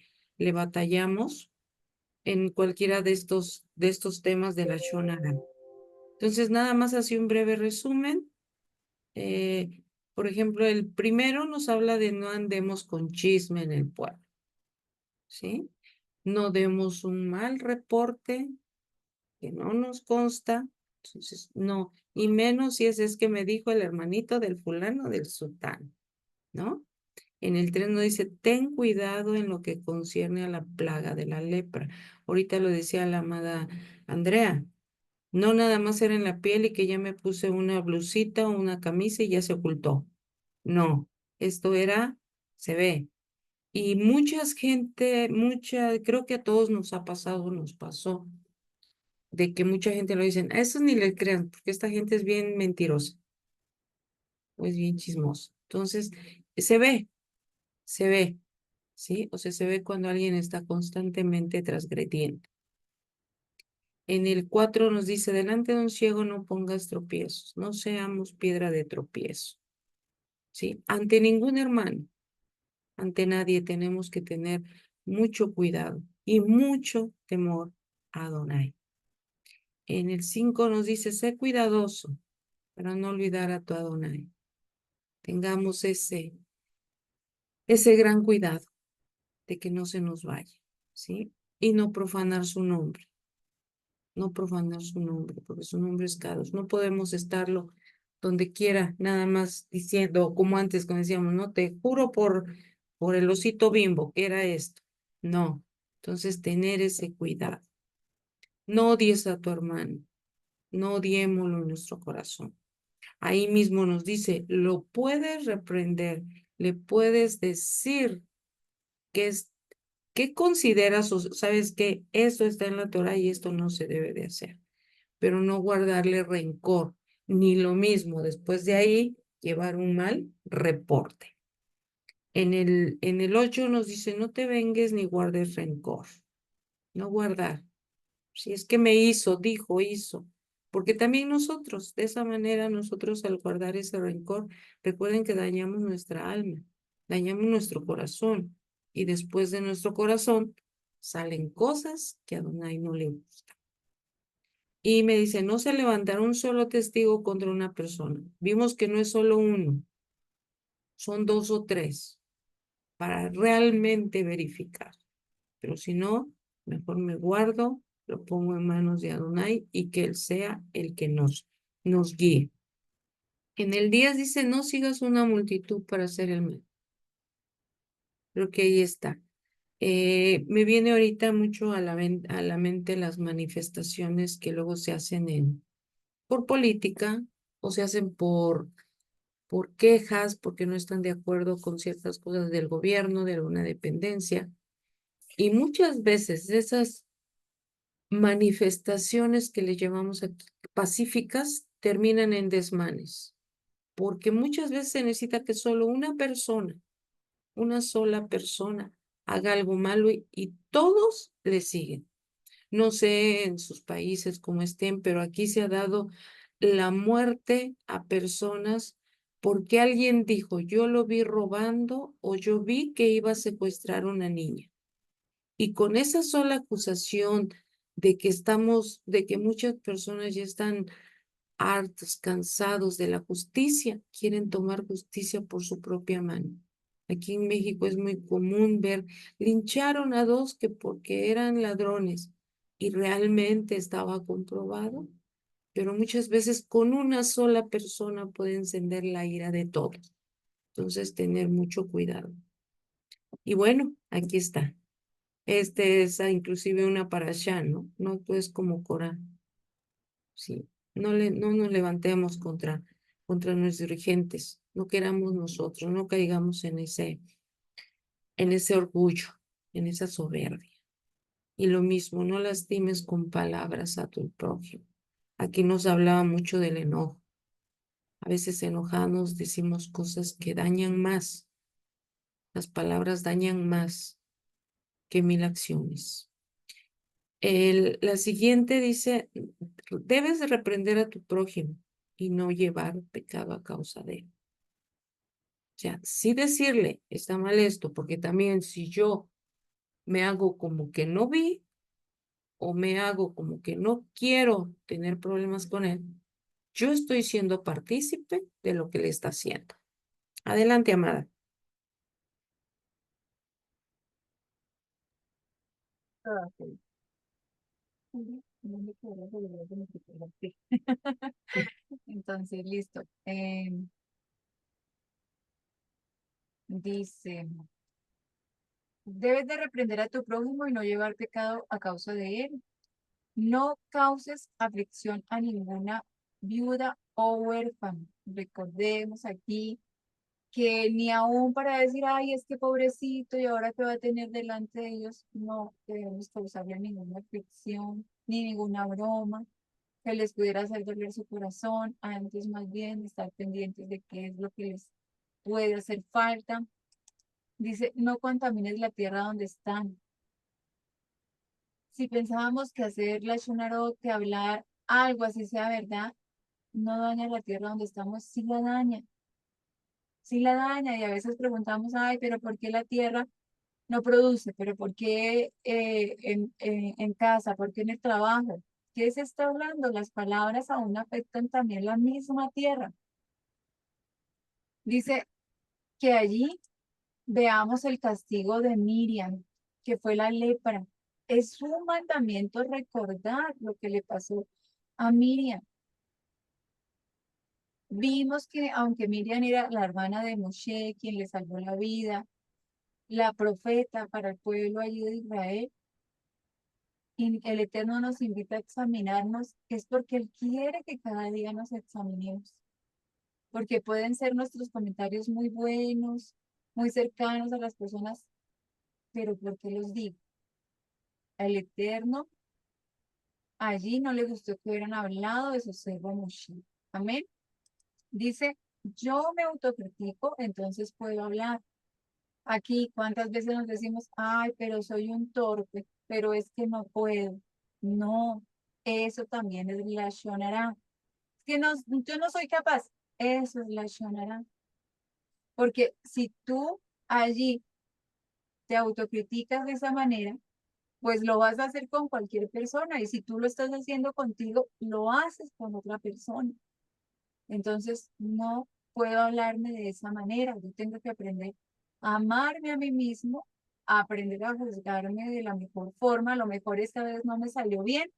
batallamos en cualquiera de estos temas de la Shonara. Entonces, nada más así un breve resumen. Eh, por ejemplo, el primero nos habla de no andemos con chisme en el pueblo, ¿sí? No demos un mal reporte que no nos consta, entonces no, y menos si es que me dijo el hermanito del fulano del sultán, ¿no? En el 3 no dice, ten cuidado en lo que concierne a la plaga de la lepra. Ahorita lo decía la amada Andrea, no nada más era en la piel y que ya me puse una blusita o una camisa y ya se ocultó. No, esto era, se ve. Y creo que a todos nos ha pasado, nos pasó, de que mucha gente lo dicen, a eso ni le crean, porque esta gente es bien mentirosa, o es bien chismosa. Entonces, se ve, ¿sí? O sea, se ve cuando alguien está constantemente transgrediendo. En el 4 nos dice, delante de un ciego no pongas tropiezos, no seamos piedra de tropiezo, ¿sí? Ante ningún hermano, ante nadie tenemos que tener mucho cuidado y mucho temor a Adonai. En el 5 nos dice, sé cuidadoso para no olvidar a tu Adonai. Tengamos ese gran cuidado de que no se nos vaya, ¿sí? Y no profanar su nombre, no profanar su nombre, porque su nombre es caro. No podemos estarlo donde quiera, nada más diciendo, como antes cuando decíamos, no, te juro por el osito Bimbo, que era esto. No, entonces tener ese cuidado. No odies a tu hermano, no odiémoslo en nuestro corazón. Ahí mismo nos dice, lo puedes reprender, le puedes decir que es, qué consideras, o sabes que esto está en la Torah y esto no se debe de hacer, pero no guardarle rencor, ni lo mismo después de ahí llevar un mal reporte. En el 8 nos dice, no te vengues ni guardes rencor, no guardar. Si es que me hizo, dijo, hizo. Porque también nosotros, de esa manera, nosotros al guardar ese rencor, recuerden que dañamos nuestra alma, dañamos nuestro corazón. Y después de nuestro corazón salen cosas que a Adonai no le gustan. Y me dice, no se levantará un solo testigo contra una persona. Vimos que no es solo uno, son dos o tres, para realmente verificar. Pero si no, mejor me guardo, lo pongo en manos de Adonai y que Él sea el que nos guíe. En el 10 dice, no sigas una multitud para hacer el mal. Creo que ahí está. Me viene ahorita mucho a la mente las manifestaciones que luego se hacen por política o se hacen por quejas, porque no están de acuerdo con ciertas cosas del gobierno, de alguna dependencia. Y muchas veces esas manifestaciones que le llamamos aquí pacíficas terminan en desmanes, porque muchas veces se necesita que solo una sola persona haga algo malo y todos le siguen. No sé en sus países cómo estén, pero aquí se ha dado la muerte a personas porque alguien dijo, yo lo vi robando o yo vi que iba a secuestrar a una niña. Y con esa sola acusación de que muchas personas ya están hartos, cansados de la justicia, quieren tomar justicia por su propia mano. Aquí en México es muy común ver, lincharon a dos que porque eran ladrones y realmente estaba comprobado, pero muchas veces con una sola persona puede encender la ira de todos. Entonces, tener mucho cuidado. Y bueno, aquí está. Este es inclusive una parashá, ¿no? No pues como Corán. Sí. No nos levantemos contra nuestros dirigentes. No queramos nosotros, no caigamos en ese orgullo, en esa soberbia. Y lo mismo, no lastimes con palabras a tu prójimo. Aquí nos hablaba mucho del enojo. A veces enojados decimos cosas que dañan más. Las palabras dañan más que mil acciones. La siguiente dice, debes de reprender a tu prójimo y no llevar pecado a causa de él. O sea, sí decirle, está mal esto, porque también si yo me hago como que no vi o me hago como que no quiero tener problemas con él, yo estoy siendo partícipe de lo que le está haciendo. Adelante, amada. Ah, ok. Ujú. No me quedaron seguras de mi título, sí. Entonces, listo. Dice, debes de reprender a tu prójimo y no llevar pecado a causa de él. No causes aflicción a ninguna viuda o huérfano. Recordemos aquí que ni aún para decir, ay, es que pobrecito y ahora te va a tener delante de ellos, no debemos causarle ninguna aflicción ni ninguna broma que les pudiera hacer doler su corazón, antes más bien estar pendientes de qué es lo que les puede hacer falta. Dice, no contamines la tierra donde están. Si pensábamos que hacer la Shunarot, que hablar algo así sea verdad, no daña la tierra donde estamos, sí la daña, sí la daña. Y a veces preguntamos, ay, pero ¿por qué la tierra no produce? ¿Pero por qué en casa? ¿Por qué en el trabajo? ¿Qué se está hablando? Las palabras aún afectan también la misma tierra. Dice que allí veamos el castigo de Miriam, que fue la lepra. Es un mandamiento recordar lo que le pasó a Miriam. Vimos que aunque Miriam era la hermana de Moshe, quien le salvó la vida, la profeta para el pueblo allí de Israel, y el Eterno nos invita a examinarnos, es porque Él quiere que cada día nos examinemos, porque pueden ser nuestros comentarios muy buenos, muy cercanos a las personas, pero ¿por qué los digo? El Eterno allí no le gustó que hubieran hablado de su siervo Moshe. Amén. Dice, yo me autocritico, entonces puedo hablar. Aquí, ¿cuántas veces nos decimos, ay, pero soy un torpe, pero es que no puedo? No, eso también es la shonara. Que no, yo no soy capaz, eso es la shonara. Porque si tú allí te autocriticas de esa manera, pues lo vas a hacer con cualquier persona. Y si tú lo estás haciendo contigo, lo haces con otra persona. Entonces, no puedo hablarme de esa manera. Yo tengo que aprender a amarme a mí mismo, a aprender a juzgarme de la mejor forma. A lo mejor esta vez no me salió bien,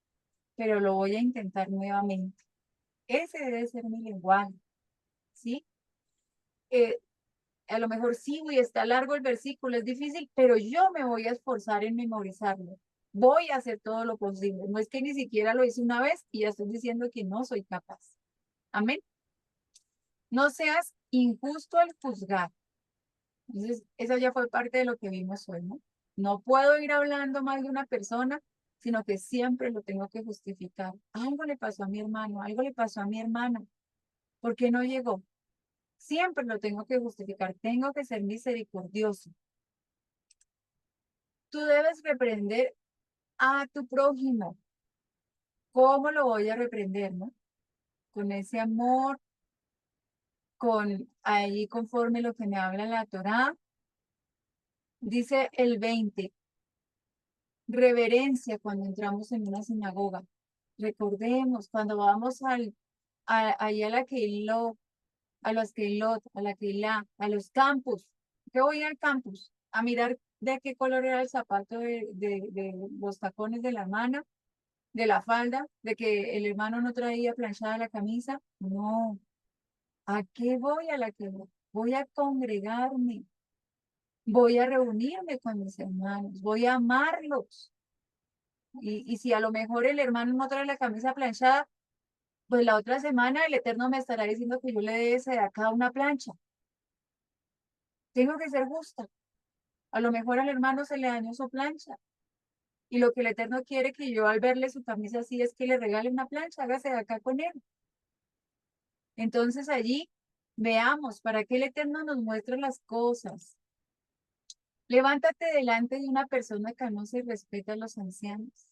pero lo voy a intentar nuevamente. Ese debe ser mi lenguaje, ¿sí? Eh, a lo mejor sí, güey, está largo el versículo, es difícil, pero yo me voy a esforzar en memorizarlo. Voy a hacer todo lo posible. No es que ni siquiera lo hice una vez y ya estoy diciendo que no soy capaz. Amén. No seas injusto al juzgar. Entonces, esa ya fue parte de lo que vimos hoy, ¿no? No puedo ir hablando mal de una persona, sino que siempre lo tengo que justificar. Algo le pasó a mi hermano, algo le pasó a mi hermana. ¿Por qué no llegó? Siempre lo tengo que justificar. Tengo que ser misericordioso. Tú debes reprender a tu prójimo. ¿Cómo lo voy a reprender, no? Con ese amor, con ahí conforme lo que me habla la Torá. Dice el 20. Reverencia cuando entramos en una sinagoga. Recordemos, cuando vamos ahí a la Keilot, a los Keilot, a la Keilah, a los campus. Yo voy al campus a mirar de qué color era el zapato de los tacones de la hermana, de la falda, de que el hermano no traía planchada la camisa. No, ¿a qué voy a la Keilot? Voy a congregarme, voy a reunirme con mis hermanos, voy a amarlos. Y si a lo mejor el hermano no trae la camisa planchada, pues la otra semana el Eterno me estará diciendo que yo le dé ese de acá una plancha. Tengo que ser justa. A lo mejor al hermano se le dañó su plancha. Y lo que el Eterno quiere que yo al verle su camisa así es que le regale una plancha, hágase de acá con él. Entonces allí veamos para qué el Eterno nos muestra las cosas. Levántate delante de una persona que no se respeta a los ancianos.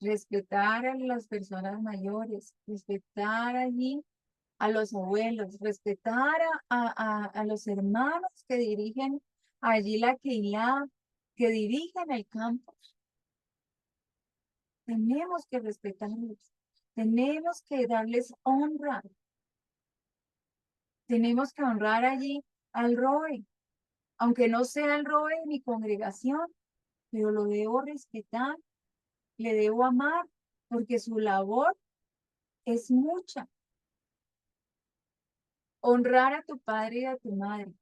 Respetar a las personas mayores, respetar allí a los abuelos, respetar a los hermanos que dirigen allí la Keilah, que dirigen el campo. Tenemos que respetarlos, tenemos que darles honra, tenemos que honrar allí al Roe, aunque no sea el Roe de mi congregación, pero lo debo respetar, le debo amar, porque su labor es mucha. Honrar a tu padre y a tu madre.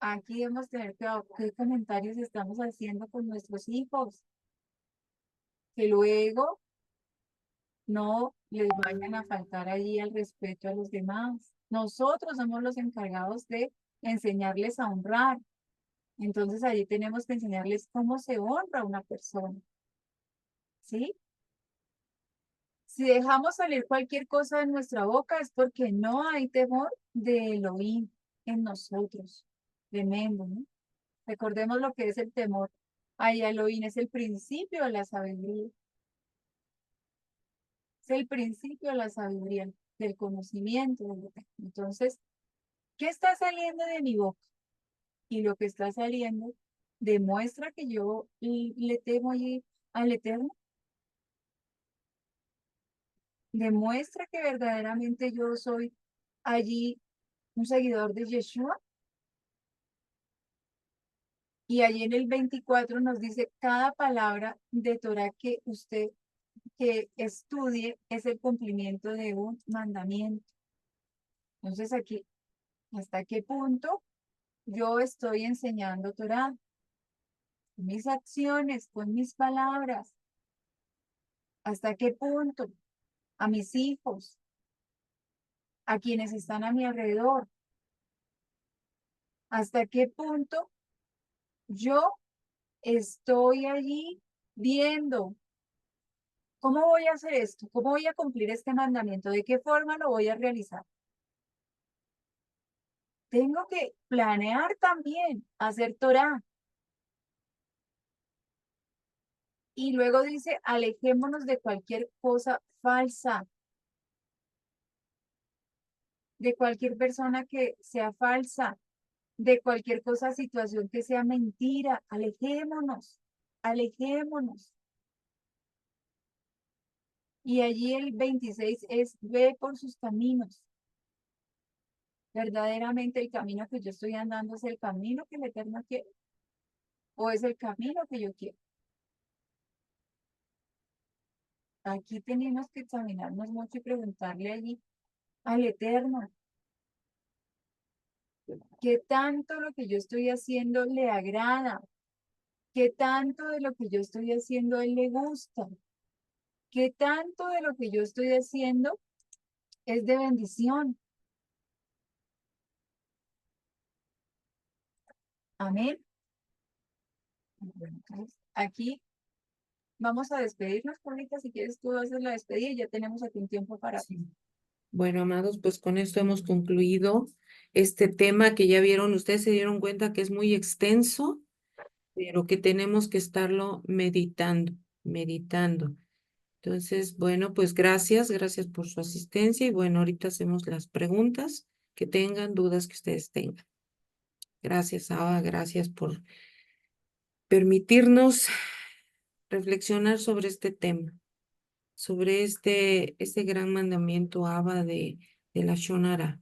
Aquí debemos tener cuidado qué comentarios estamos haciendo con nuestros hijos, que luego no les vayan a faltar allí el respeto a los demás. Nosotros somos los encargados de enseñarles a honrar. Entonces allí tenemos que enseñarles cómo se honra a una persona, ¿sí? Si dejamos salir cualquier cosa de nuestra boca es porque no hay temor de Elohim en nosotros. Tremendo, ¿no? Recordemos lo que es el temor. Ay, Elohim es el principio de la sabiduría. Es el principio de la sabiduría, del conocimiento. Entonces, ¿qué está saliendo de mi boca? Y lo que está saliendo demuestra que yo le temo allí al Eterno. Demuestra que verdaderamente yo soy allí un seguidor de Yeshua. Y allí en el 24 nos dice, cada palabra de Torah que usted que estudie es el cumplimiento de un mandamiento. Entonces aquí, ¿hasta qué punto yo estoy enseñando Torah? Con mis acciones, con mis palabras. ¿Hasta qué punto? A mis hijos, a quienes están a mi alrededor. ¿Hasta qué punto yo estoy allí viendo cómo voy a hacer esto? ¿Cómo voy a cumplir este mandamiento? ¿De qué forma lo voy a realizar? Tengo que planear también hacer Torah. Y luego dice, alejémonos de cualquier cosa falsa, de cualquier persona que sea falsa, de cualquier cosa, situación que sea mentira. Alejémonos, alejémonos. Y allí el 26 es, ve por sus caminos. Verdaderamente el camino que yo estoy andando es el camino que el Eterno quiere o es el camino que yo quiero. Aquí tenemos que examinarnos mucho y preguntarle allí al Eterno, ¿qué tanto lo que yo estoy haciendo le agrada? ¿Qué tanto de lo que yo estoy haciendo a él le gusta? ¿Qué tanto de lo que yo estoy haciendo es de bendición? Amén. Bueno, entonces, aquí vamos a despedirnos, Paulita. Si quieres, tú haces la despedida y ya tenemos aquí un tiempo para Sí. Bueno, amados, pues con esto hemos concluido este tema que ya vieron, ustedes se dieron cuenta que es muy extenso, pero que tenemos que estarlo meditando, meditando. Entonces, bueno, pues gracias por su asistencia y bueno, ahorita hacemos las preguntas que tengan, dudas que ustedes tengan. Gracias, Ava, gracias por permitirnos reflexionar sobre este tema, sobre este gran mandamiento, Ava, de la Shonara.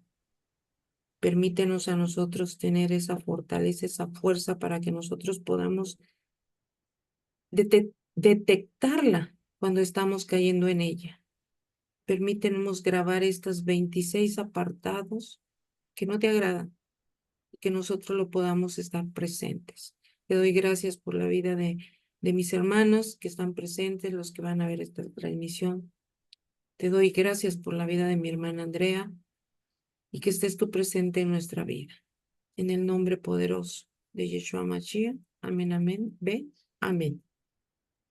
Permítenos a nosotros tener esa fortaleza, esa fuerza para que nosotros podamos detectarla cuando estamos cayendo en ella. Permítenos grabar estos 26 apartados que no te agradan y que nosotros lo podamos estar presentes. Te doy gracias por la vida de mis hermanos que están presentes, los que van a ver esta transmisión. Te doy gracias por la vida de mi hermana Andrea y que estés tú presente en nuestra vida. En el nombre poderoso de Yeshua Mashiach. Amén, amén. Ve, amén.